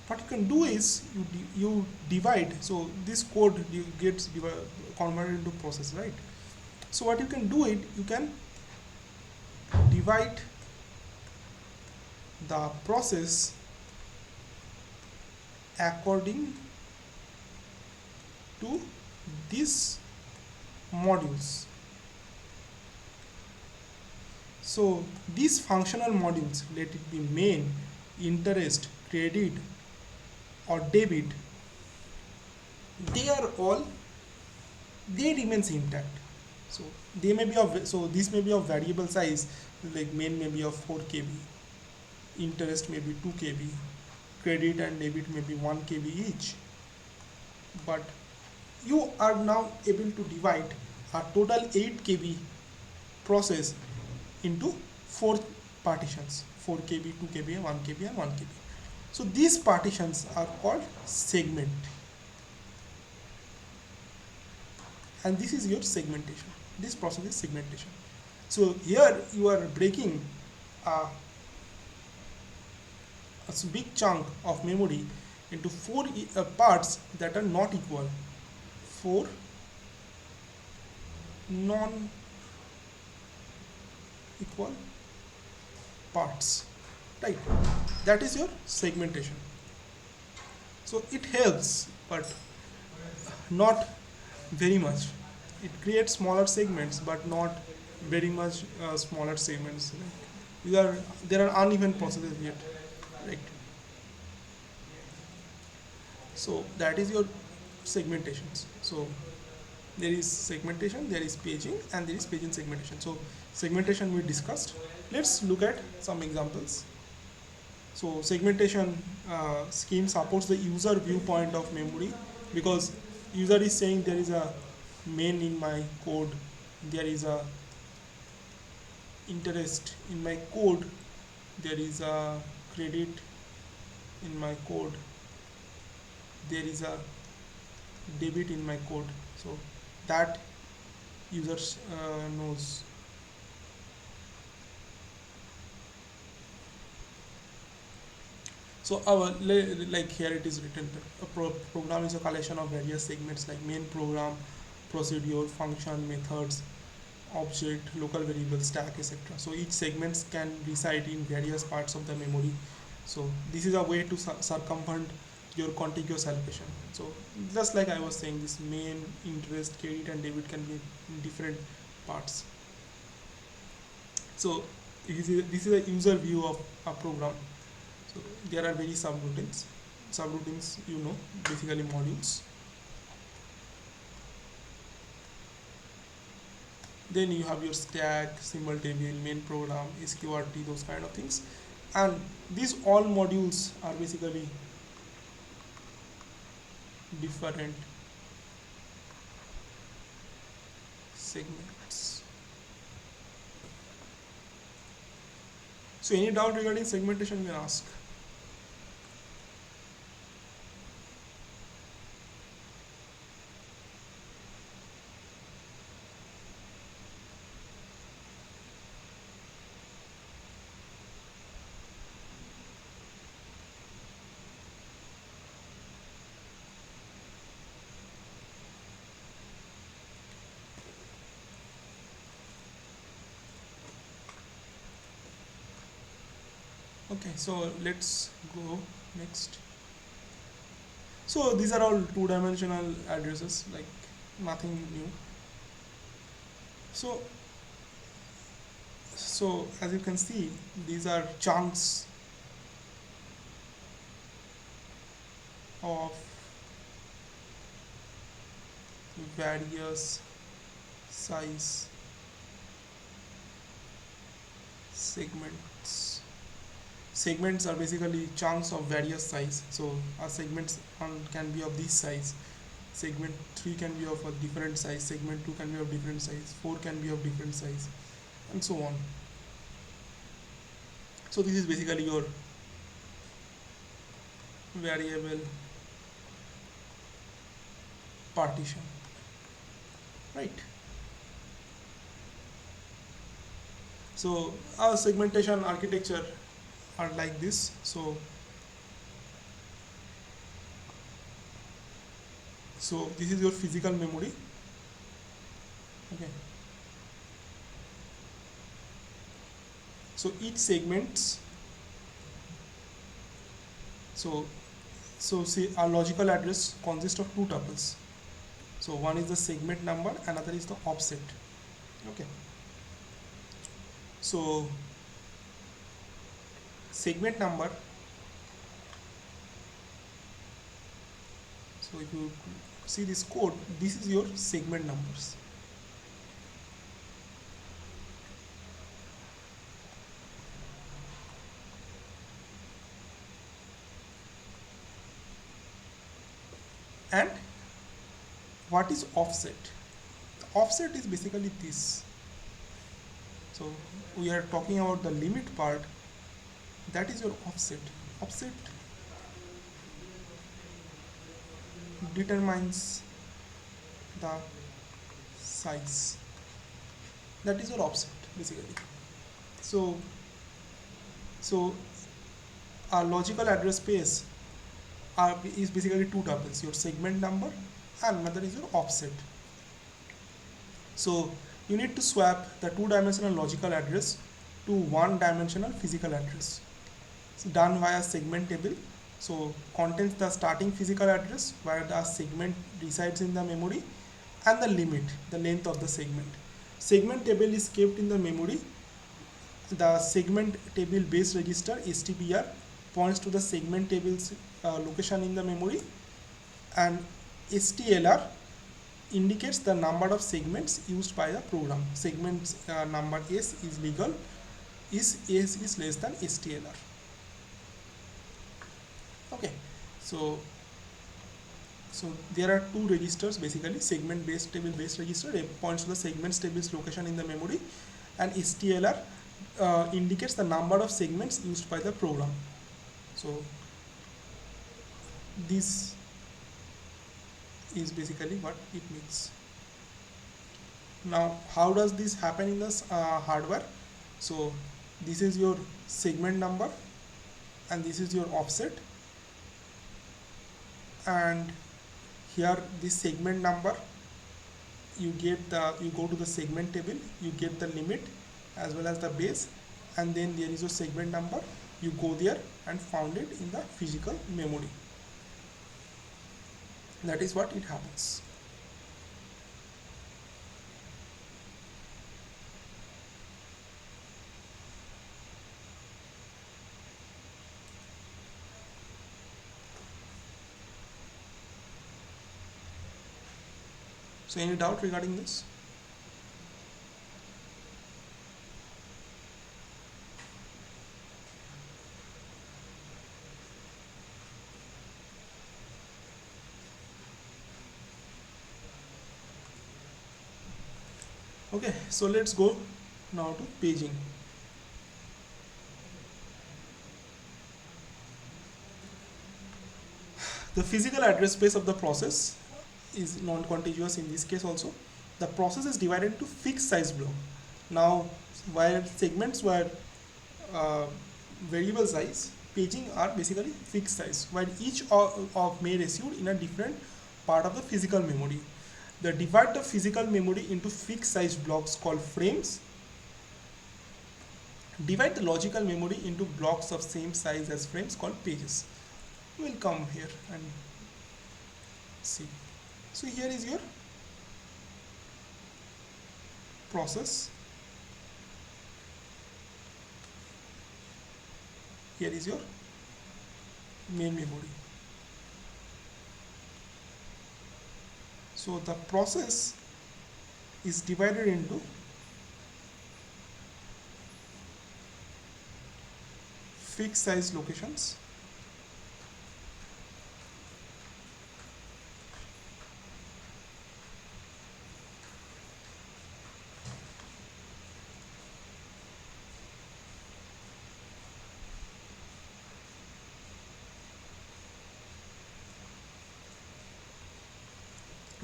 What you can do is you divide. So this code gets converted into process, right? So what you can do it, you can divide the process according to these modules. So these functional modules, let it be main, interest, credit, or debit, they are all, they remains intact. So they may be of, so this may be of variable size, like main may be of 4 KB, interest may be 2 KB, credit and debit may be 1 KB each. But you are now able to divide a total 8 KB process into 4 partitions, 4 KB, 2 KB, and 1 KB, and 1 KB. So these partitions are called segment, and this is your segmentation. This process is segmentation. So here you are breaking a big chunk of memory into 4 parts that are not equal, 4 non-equal parts, right? That is your segmentation. So it helps, but not very much. It creates smaller segments, but not very much smaller segments. There are uneven processes yet, right? So that is your segmentations. So there is segmentation, there is paging, and there is paging segmentation. So segmentation we discussed. Let's look at some examples. So segmentation scheme supports the user viewpoint of memory, because user is saying there is a main in my code, there is a interest in my code, there is a credit in my code, there is a debit in my code. So that users knows. So our like here it is written, a program is a collection of various segments like main, program, procedure, function, methods, object, local variable, stack, etc. So each segments can reside in various parts of the memory. So this is a way to circumvent your contiguous allocation. So just like I was saying, this main, interest, credit, and debit can be in different parts. So this is a user view of a program. So there are very subroutines. Subroutines, basically modules. Then you have your stack, symbol table, main program, SQRT, those kind of things. And these all modules are basically different segments. So any doubt regarding segmentation, you can ask. Okay, so let's go next. So these are all two-dimensional addresses, like nothing new. So as you can see, these are chunks of various size segments. Segments are basically chunks of various size. So our segments can be of this size. segment 3 can be of a different size, segment 2 can be of different size, 4 can be of different size, and so on. So this is basically your variable partition, right? So our segmentation architecture are like this. So this is your physical memory. Okay. So each segments. So see, our logical address consists of two tuples. So one is the segment number, another is the offset. Okay. So segment number. So if you see this code, this is your segment numbers. And what is offset? The offset is basically this. So we are talking about the limit part. That is your offset. Offset determines the size. That is your offset basically. So our logical address space is basically two tuples, your segment number and another is your offset. So you need to swap the two-dimensional logical address to one-dimensional physical address. It's done via segment table. So contains the starting physical address where the segment resides in the memory and the limit, the length of the segment. Segment table is kept in the memory. The segment table base register STBR points to the segment table's location in the memory, and STLR indicates the number of segments used by the program. Segment number S is legal, is S is less than STLR. Okay, so there are two registers basically. Segment base table base register points to the segments table's location in the memory, and STLR indicates the number of segments used by the program. So this is basically what it means. Now how does this happen in this hardware? So this is your segment number and this is your offset, and here this segment number, you go to the segment table, you get the limit as well as the base, and then there is your segment number, you go there and found it in the physical memory. That is what it happens. So any doubt regarding this? Okay, so let's go now to paging. The physical address space of the process is non-contiguous in this case also. The process is divided into fixed size block. Now, while segments were variable size, paging are basically fixed size, while each of may reside in a different part of the physical memory. They divide the physical memory into fixed size blocks called frames. Divide the logical memory into blocks of same size as frames called pages. We'll come here and see. So here is your process. Here is your main memory. So the process is divided into fixed size locations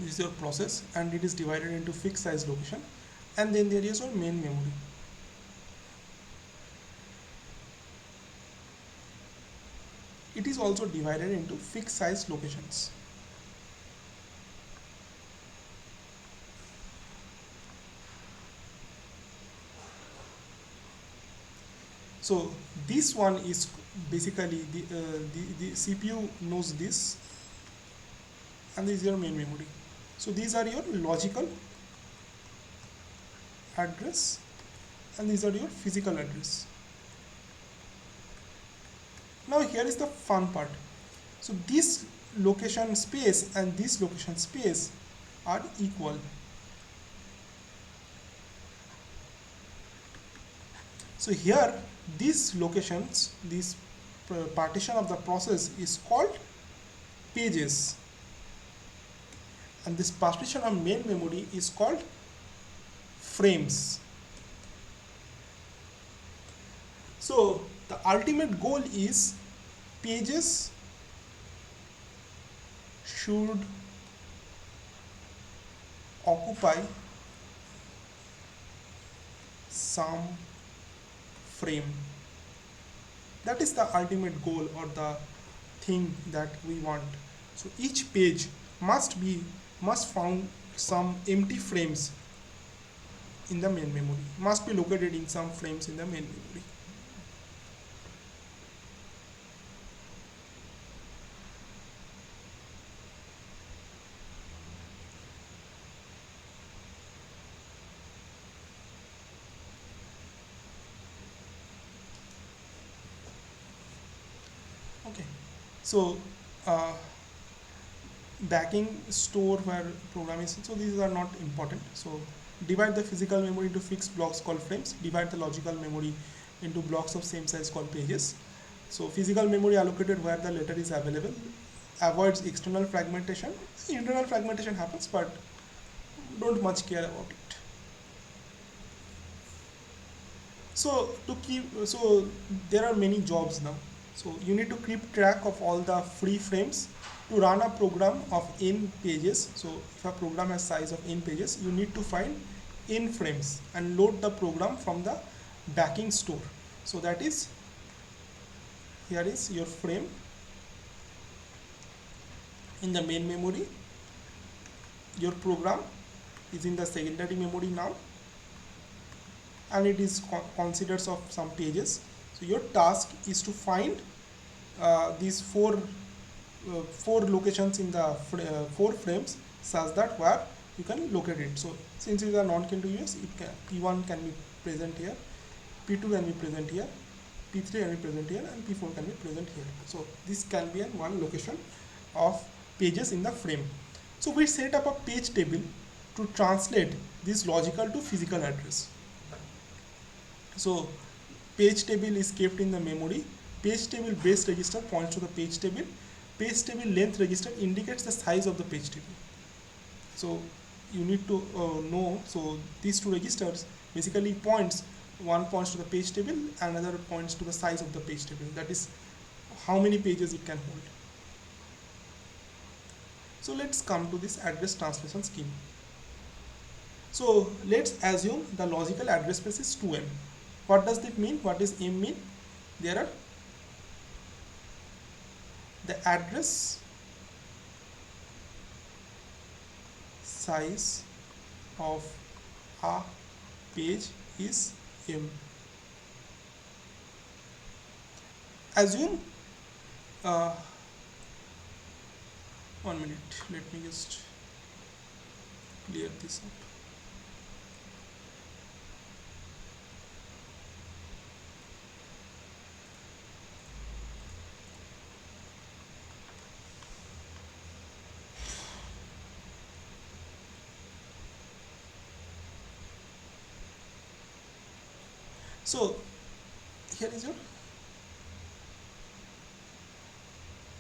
This is your process, and it is divided into fixed size location. And then there is your main memory. It is also divided into fixed size locations. So this one is basically the CPU knows this, and this is your main memory. So these are your logical address, and these are your physical address. Now here is the fun part. So this location space and this location space are equal. So here these locations, this partition of the process is called pages, and this partition of main memory is called frames. So the ultimate goal is pages should occupy some frame. That is the ultimate goal or the thing that we want. So each page must found some empty frames in the main memory, must be located in some frames in the main memory. Okay, so uh, backing store where program is, so these are not important. So divide the physical memory into fixed blocks called frames, divide the logical memory into blocks of same size called pages. So physical memory allocated where the letter is available, avoids external fragmentation. Internal fragmentation happens, but don't much care about it. So so there are many jobs now. So you need to keep track of all the free frames to run a program of n pages. So if a program has size of n pages, you need to find n frames and load the program from the backing store. So that is, here is your frame in the main memory. Your program is in the secondary memory now, and it is considers of some pages. So your task is to find these four locations in the four frames such that where you can locate it. So since these are non-contiguous, P1 can be present here, P2 can be present here, P3 can be present here, and P4 can be present here. So this can be one location of pages in the frame. So we set up a page table to translate this logical to physical address. So page table is kept in the memory. Page table base register points to the page table. Page table length register indicates the size of the page table. So you need to know, so these two registers basically points, one points to the page table, another points to the size of the page table, that is how many pages it can hold. So let's come to this address translation scheme. So let's assume the logical address space is 2M. What does that mean? What does M mean? There are the address size of a page is M. Assume 1 minute, let me just clear this up. So here is your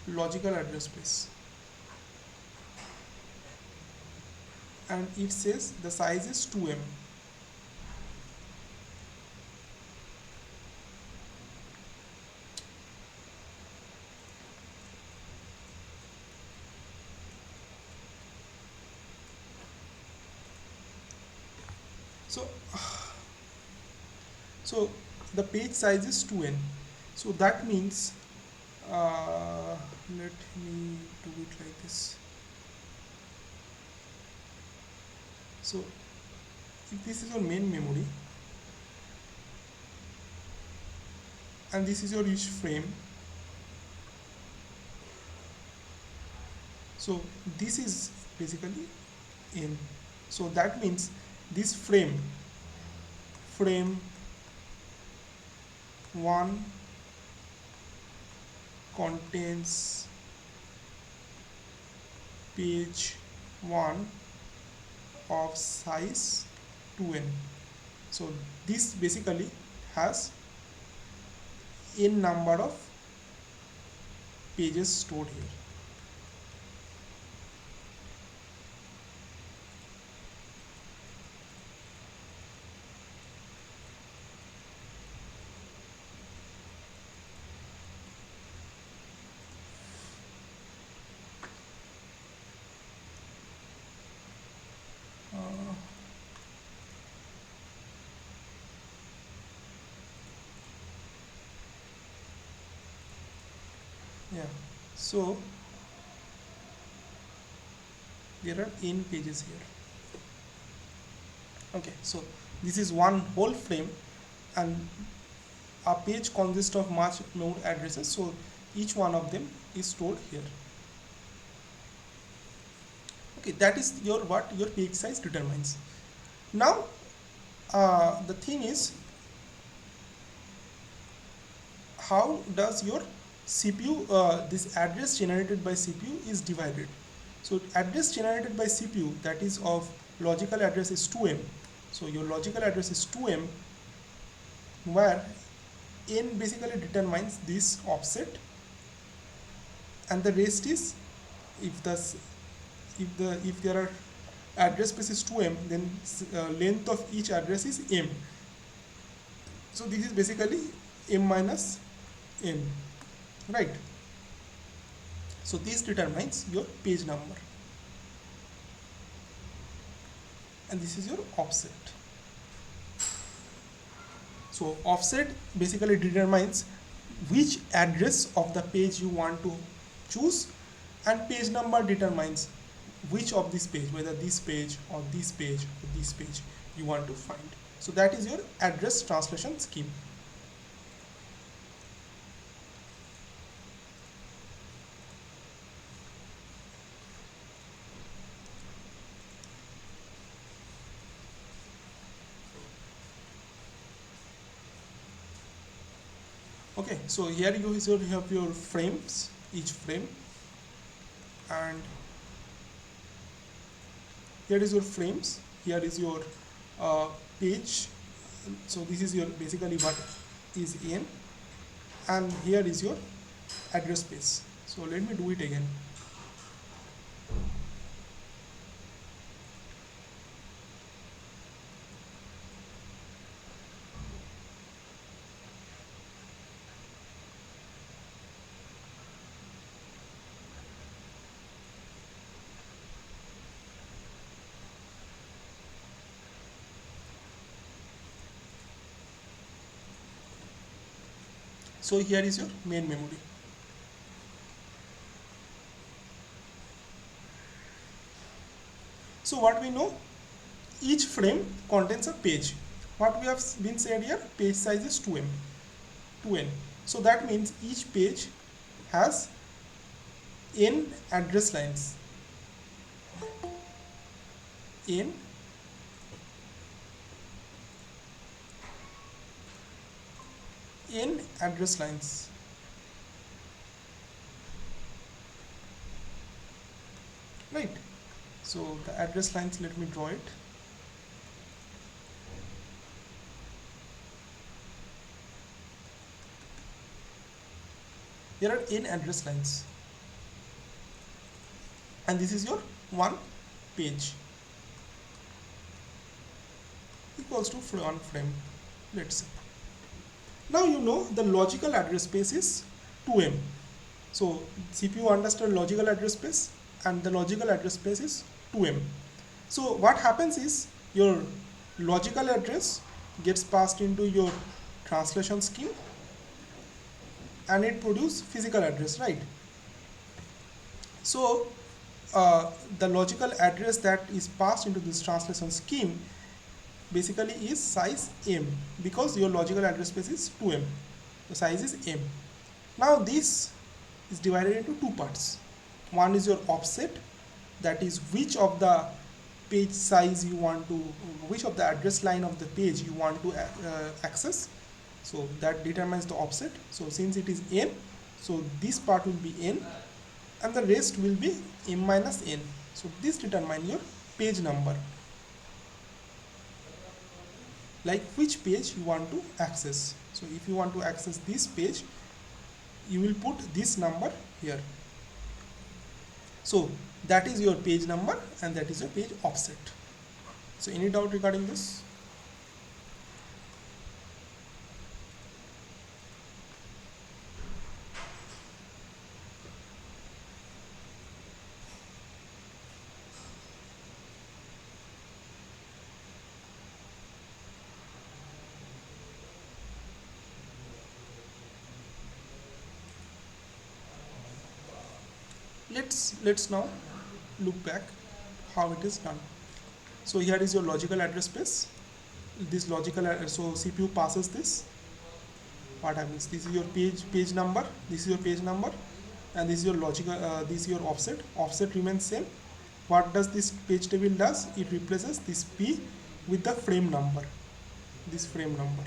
logical address space, and it says the size is 2M. So so the page size is 2n. So that means let me do it like this. So if this is your main memory and this is your each frame, so this is basically n. So that means this frame 1 contains page 1 of size 2n. So this basically has n number of pages stored here. Yeah, so there are n pages here. Okay, so this is one whole frame and a page consists of much more addresses, so each one of them is stored here. Okay, that is your what your page size determines. Now the thing is, how does your CPU, this address generated by CPU is divided. So address generated by CPU, that is of logical address, is 2m. So your logical address is 2m, where n basically determines this offset, and the rest is, if there are address space is 2m, then length of each address is m. So this is basically m minus n, right? So this determines your page number, and this is your offset. So offset basically determines which address of the page you want to choose, and page number determines which of this page, whether this page or this page or this page, you want to find. So that is your address translation scheme. Okay, so here you have your frames, each frame, and here is your frames, here is your page. So this is your basically what is n, and here is your address space. So let me do it again. So here is your main memory. So what we know, each frame contains a page. What we have been said here, page size is 2m, 2n. So that means each page has n address lines, n address lines. Right. So the address lines, let me draw it. Here are n address lines, and this is your one page equals to one frame, let's say. Now you know the logical address space is 2m. So CPU understands logical address space, and the logical address space is 2m. So what happens is, your logical address gets passed into your translation scheme and it produces physical address, right? So the logical address that is passed into this translation scheme basically is size m, because your logical address space is 2m. The size is m. Now this is divided into two parts. One is your offset, that is which of the page size you want to, which of the address line of the page you want to access. So that determines the offset. So since it is n, so this part will be n and the rest will be m minus n. So this determines your page number, like which page you want to access. So if you want to access this page, you will put this number here. So that is your page number and that is your page offset. So any doubt regarding this? Let's now look back how it is done. So here is your logical address space. This logical so CPU passes this. What happens? This is your page number. This is your page number, and this is your logical. This is your offset. Offset remains same. What does this page table does? It replaces this P with the frame number. This frame number.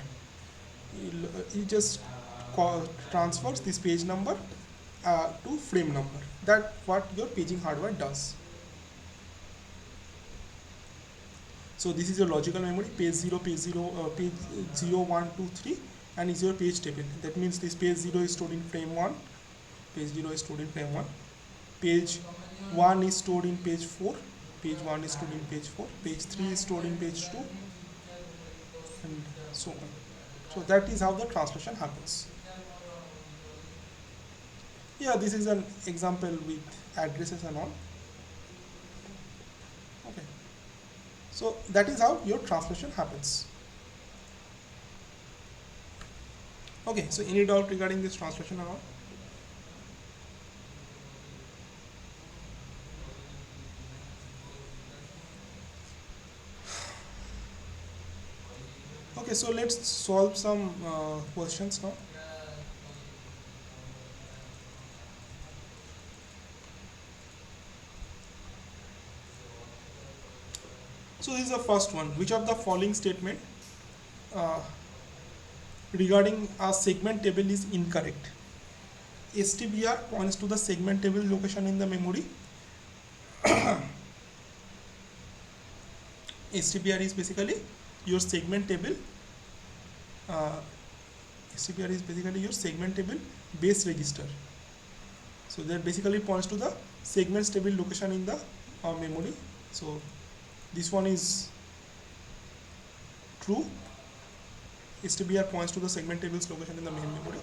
It just transfers this page number to frame number. That what your paging hardware does. So this is your logical memory, page 0, page 0, 1, 2, 3, and is your page table. That means this page 0 is stored in frame 1, page 0 is stored in frame 1, page 1 is stored in page 4, page 1 is stored in page 4, page 3 is stored in page 2, and so on. So that is how the translation happens. Yeah, this is an example with addresses and all. Okay. So that is how your translation happens. Okay, so any doubt regarding this translation and all? Okay, so let's solve some questions now. So this is the first one. Which of the following statement uh, regarding a segment table is incorrect? STBR points to the segment table location in the memory. STBR is basically your segment table. STBR is basically your segment table base register. So that basically points to the segments table location in the memory. So this one is true. STBR points to the segment tables location in the main memory.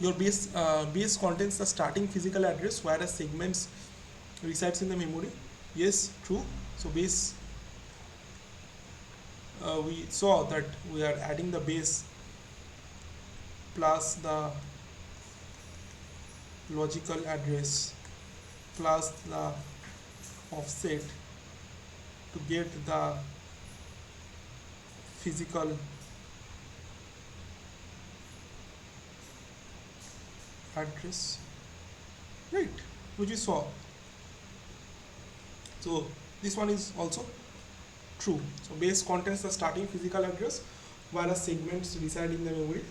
Your base contains the starting physical address whereas segments resides in the memory. Yes, true. So base, we saw that we are adding the base plus the logical address plus the offset to get the physical address, right, which we saw. So this one is also true. So base contains the starting physical address whereas segments reside in the memory.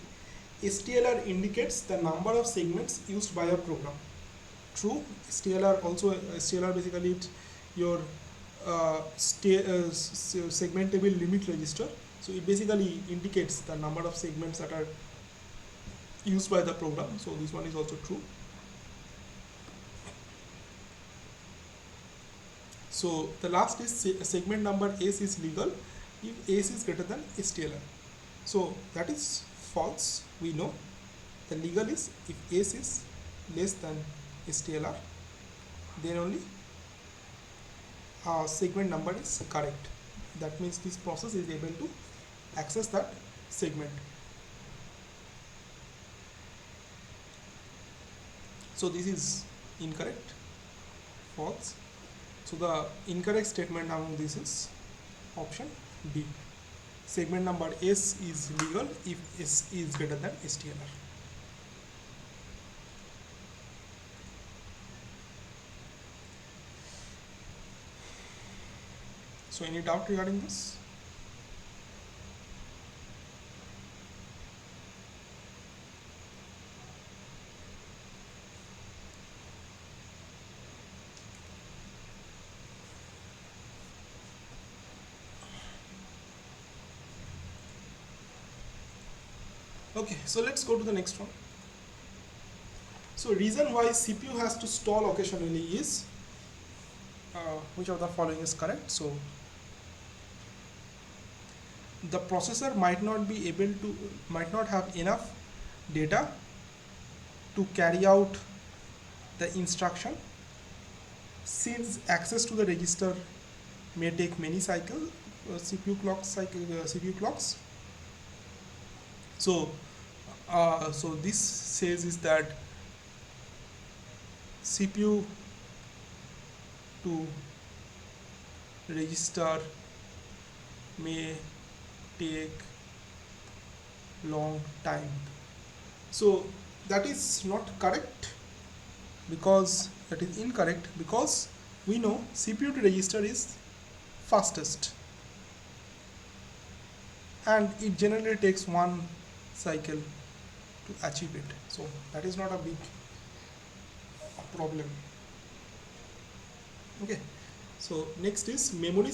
STLR indicates the number of segments used by a program. True. STLR basically it's your segment table limit register. So it basically indicates the number of segments that are used by the program. So this one is also true. So the last is segment number S is legal if S is greater than STLR. So that is false. We know the legal is if S is less than STLR, then only segment number is correct. That means this process is able to access that segment. So this is incorrect, false. So the incorrect statement among this is option B. Segment number S is legal if S is greater than STLR. So any doubt regarding this? Okay, so let's go to the next one. So reason why CPU has to stall occasionally is which of the following is correct? So the processor might not have enough data to carry out the instruction, since access to the register may take many cycles, CPU clocks. So so this says is that CPU to register may take long time. So that is not correct, because that is incorrect, because we know CPU to register is fastest and it generally takes one cycle to achieve it. So that is not a big problem. Okay, so next is memory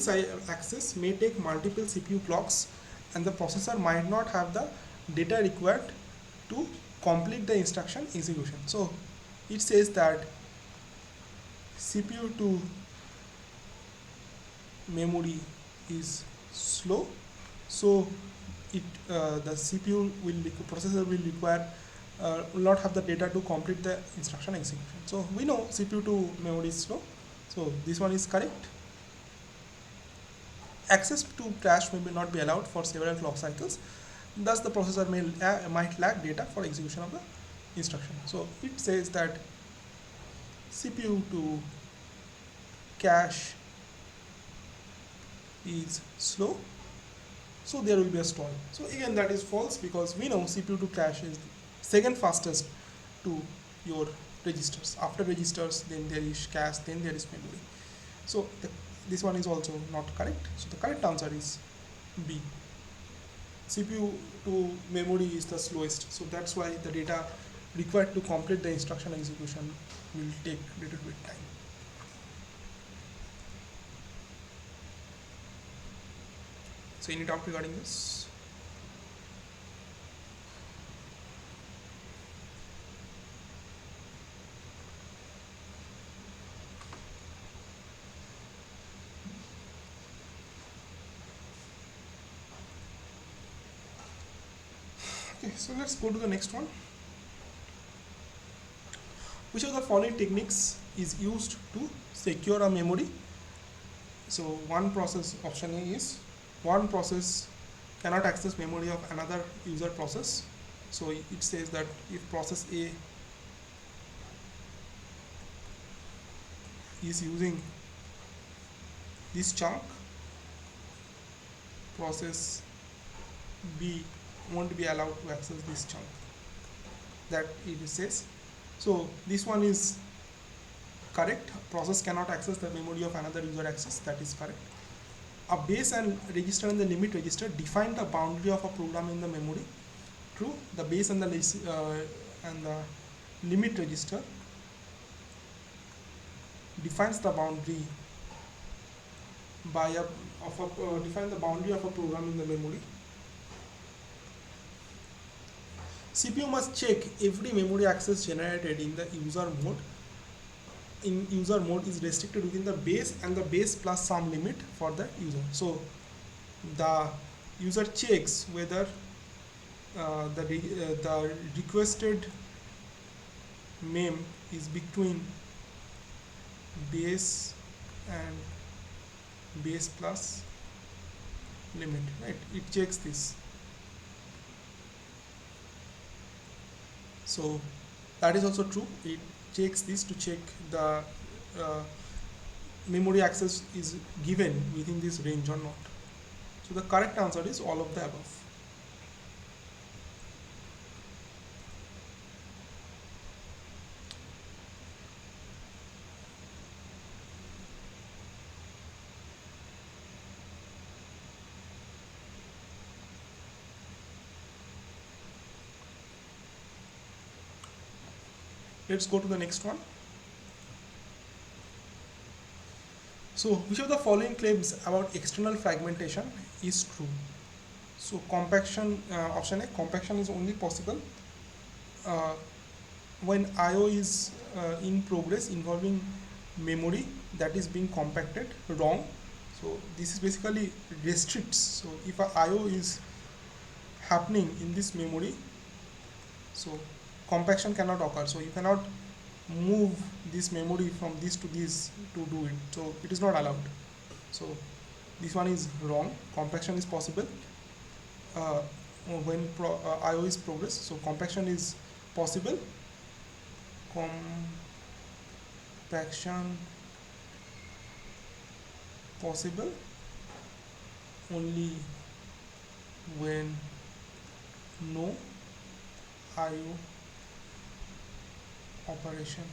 access may take multiple CPU clocks and the processor might not have the data required to complete the instruction execution. So it says that CPU to memory is slow, so the processor will require will not have the data to complete the instruction execution. So we know CPU to memory is slow, so this one is correct. Access to cache may not be allowed for several clock cycles, thus the processor might lack data for execution of the instruction. So it says that CPU to cache is slow, so there will be a stall. So again that is false, because we know CPU to cache is second fastest to your registers. After registers, then there is cache, then there is memory. So this one is also not correct. So the correct answer is B. CPU to memory is the slowest, so that's why the data required to complete the instruction execution will take a little bit time. So any doubt regarding this? Okay, so let's go to the next one. Which of the following techniques is used to secure a memory? So one process, option A is one process cannot access memory of another user process. So it says that if process A is using this chunk, process B won't be allowed to access this chunk, that it says. So this one is correct. Process cannot access the memory of another user access, that is correct. A base and register and the limit register define the boundary of a program in the memory. True. The base and the limit register defines the boundary define the boundary of a program in the memory. CPU must check every memory access generated in the user mode. In user mode is restricted within the base and the base plus some limit for the user. So the user checks whether the requested mem is between base and base plus limit, right? It checks this. So that is also true. It checks this to check the uh, memory access is given within this range or not. So the correct answer is all of the above. Let's go to the next one. So which of the following claims about external fragmentation is true? So compaction, option A, compaction is only possible uh, when IO is in progress involving memory that is being compacted. Wrong. So this is basically restricts. So if a IO is happening in this memory, so compaction cannot occur. So you cannot move this memory from this to this to do it. So it is not allowed. So this one is wrong. Compaction is possible uh, when IO is progress. So compaction is possible. Compaction possible only when no IO operation.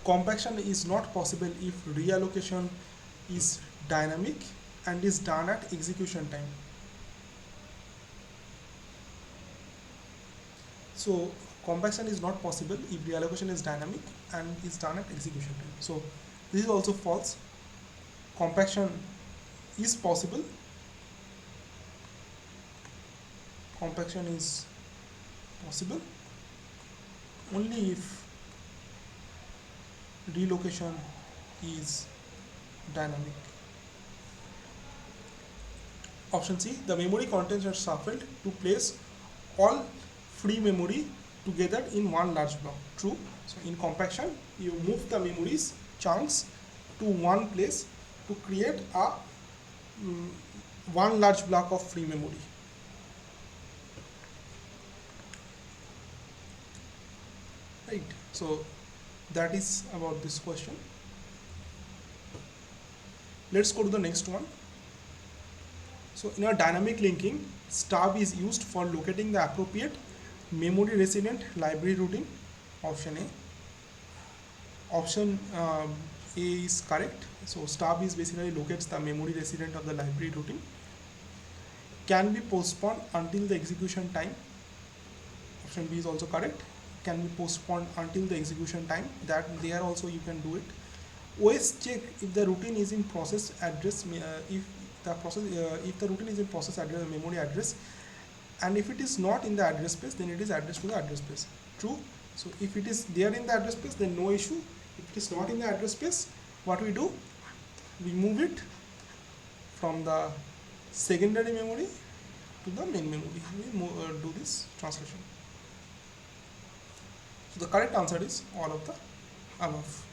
Compaction is not possible if reallocation is dynamic and is done at execution time. So compaction is not possible if reallocation is dynamic and is done at execution time. So this is also false. Compaction is possible. Compaction is possible only if relocation is dynamic. Option C, the memory contents are shuffled to place all free memory together in one large block. True. So in compaction, you move the memories chunks to one place to create a one large block of free memory. Right. So that is about this question. Let's go to the next one. So in our dynamic linking, stub is used for locating the appropriate memory resident library routing. Option A. Option A is correct. So stub is basically locates the memory resident of the library routing. Can be postponed until the execution time. Option B is also correct. Can be postponed until the execution time. That there also you can do it. OS check if the routine is in process address, if the routine is in process address memory address, and if it is not in the address space, then it is addressed to the address space. True. So if it is there in the address space, then no issue. If it is not in the address space, what we do? We move it from the secondary memory to the main memory. We do this translation. So the correct answer is all of the above.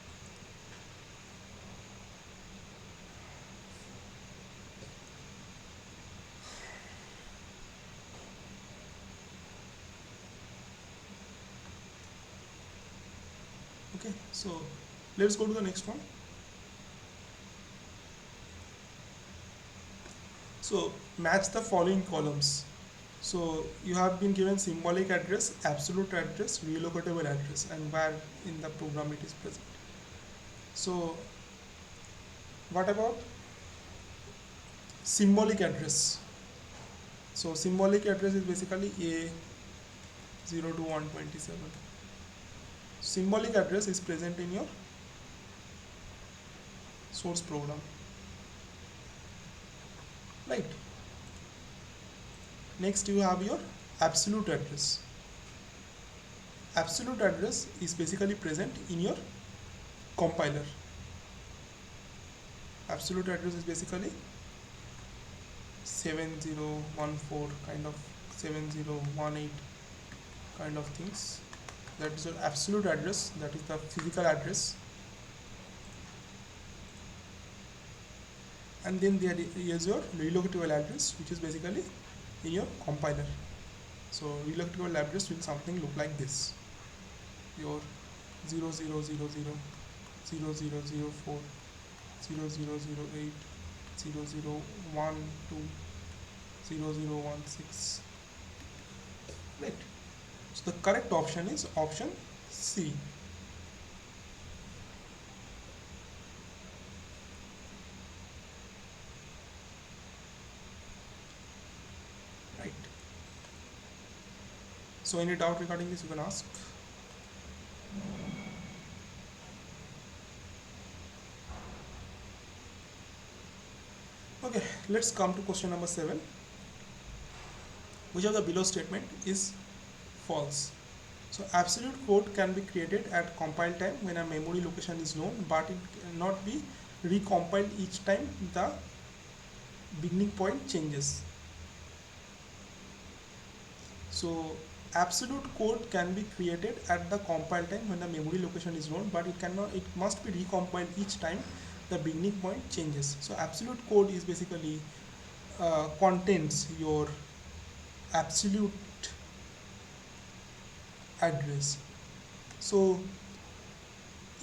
Okay, so let's go to the next one. So match the following columns. So you have been given symbolic address, absolute address, relocatable address, and where in the program it is present. So what about symbolic address? So symbolic address is basically A0 to 127. Symbolic address is present in your source program. Right. Next you have your absolute address. Absolute address is basically present in your compiler. Absolute address is basically 7014 kind of 7018 kind of things. That is your absolute address, that is the physical address. And then there is your relocatable address, which is basically in your compiler. So relocatable address will something look like this: your 0000 0004 0008 0012 0016. Right. So the correct option is option C. Right. So any doubt regarding this, you can ask. Okay, let's come to question number 7. Which of the below statement is false? So absolute code can be created at compile time when a memory location is known, but it cannot be recompiled each time the beginning point changes. So absolute code can be created at the compile time when the memory location is known, but it must be recompiled each time the beginning point changes. So absolute code is basically contains your absolute address. So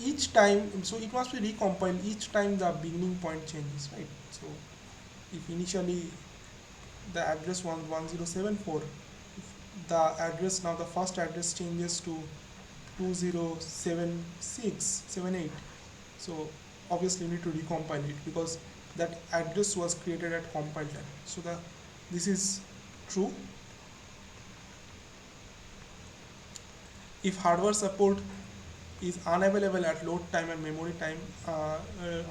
each time, so it must be recompiled each time the beginning point changes, right? So if initially the address was 1074, the address, now the first address changes to 207678, so obviously you need to recompile it because that address was created at compile time. So this is true. If hardware support is unavailable at load time and memory time,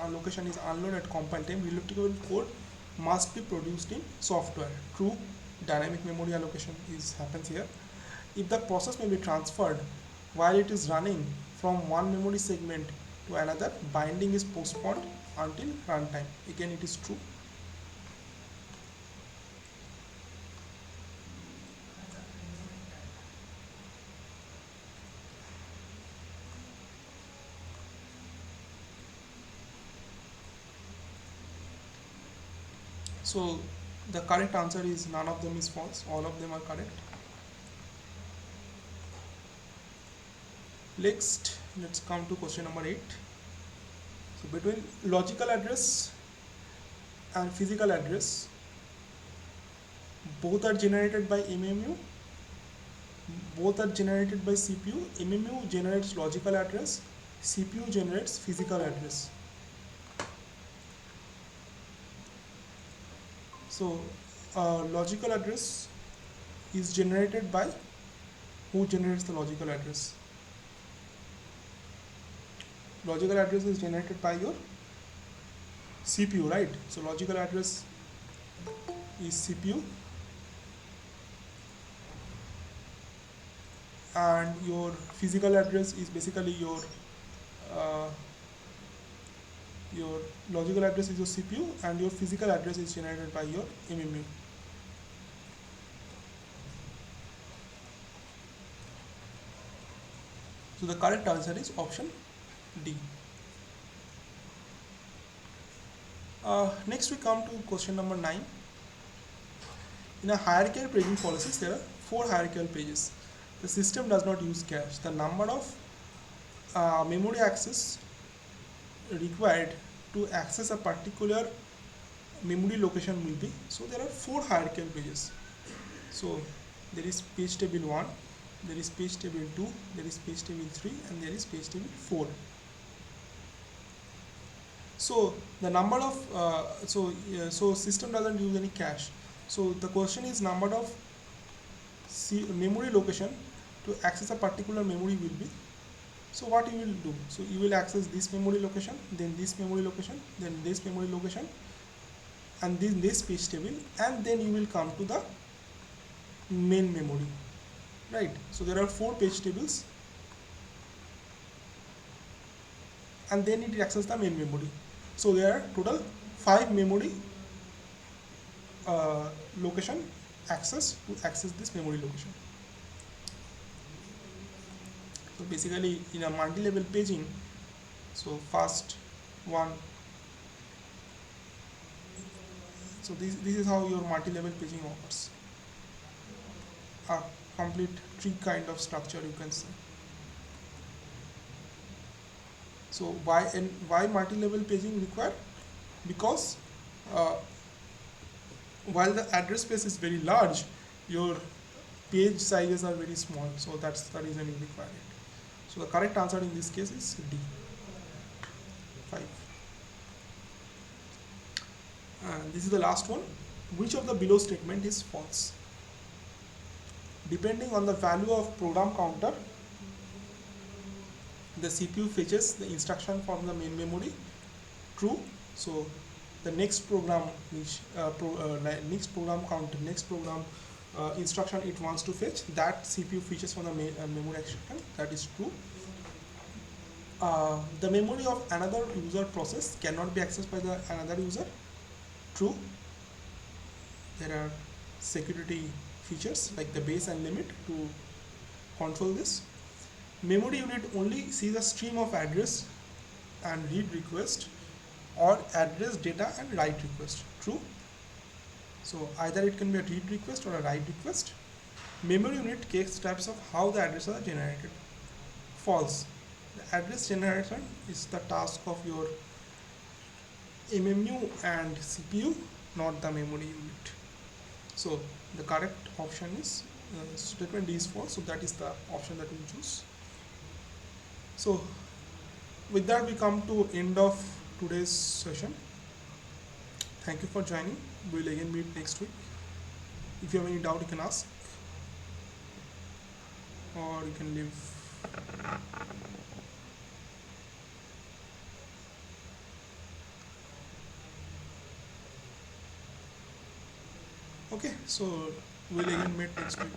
allocation is unloaded at compile time, relocatable code must be produced in software. True, dynamic memory allocation happens here. If the process may be transferred while it is running from one memory segment to another, binding is postponed until runtime. Again, it is true. So the correct answer is none of them is false, all of them are correct. Next, let's come to question number 8. So between logical address and physical address, both are generated by MMU, both are generated by CPU. MMU generates logical address, CPU generates physical address. So logical address is generated by, who generates the logical address? Logical address is generated by your CPU, right? So logical address is CPU, and your physical address is basically your logical address is your CPU, and your physical address is generated by your MMU. So the correct answer is option D. Next we come to question number 9. In a hierarchical paging policies, there are 4 hierarchical pages. The system does not use cache. The number of memory access required to access a particular memory location will be. So there are 4 hierarchical pages. So there is page table 1, there is page table 2, there is page table 3, and there is page table 4. So the number of so system doesn't use any cache. So the question is number of memory location to access a particular memory will be. So what you will do? So you will access this memory location, then this memory location, then this memory location, and then this page table, and then you will come to the main memory, right? So there are 4 page tables, and then it accesses the main memory. So there are total 5 memory uh, location access to access this memory location. So basically in a multi-level paging, so first one, so this is how your multi-level paging works. A complete tree kind of structure, you can say. So why multi-level paging required? Because uh, while the address space is very large, your page sizes are very small. So that's the reason you require it. So the correct answer in this case is D, 5. And this is the last one. Which of the below statement is false? Depending on the value of program counter, the CPU fetches the instruction from the main memory. True. So the next program which next program counter, next program instruction it wants to fetch, that CPU fetches from the memory instruction. That is true. The memory of another user process cannot be accessed by the another user. True. There are security features like the base and limit to control this. Memory unit only sees a stream of address and read request, or address data and write request. True. So either it can be a read request or a write request. Memory unit takes steps of how the addresses are generated. False. The address generation is the task of your MMU and CPU, not the memory unit. So the correct option is statement D is false. So that is the option that we choose. So with that we come to end of today's session. Thank you for joining. We'll again meet next week. If you have any doubt, you can ask, or you can leave. Okay, so we'll again meet next week.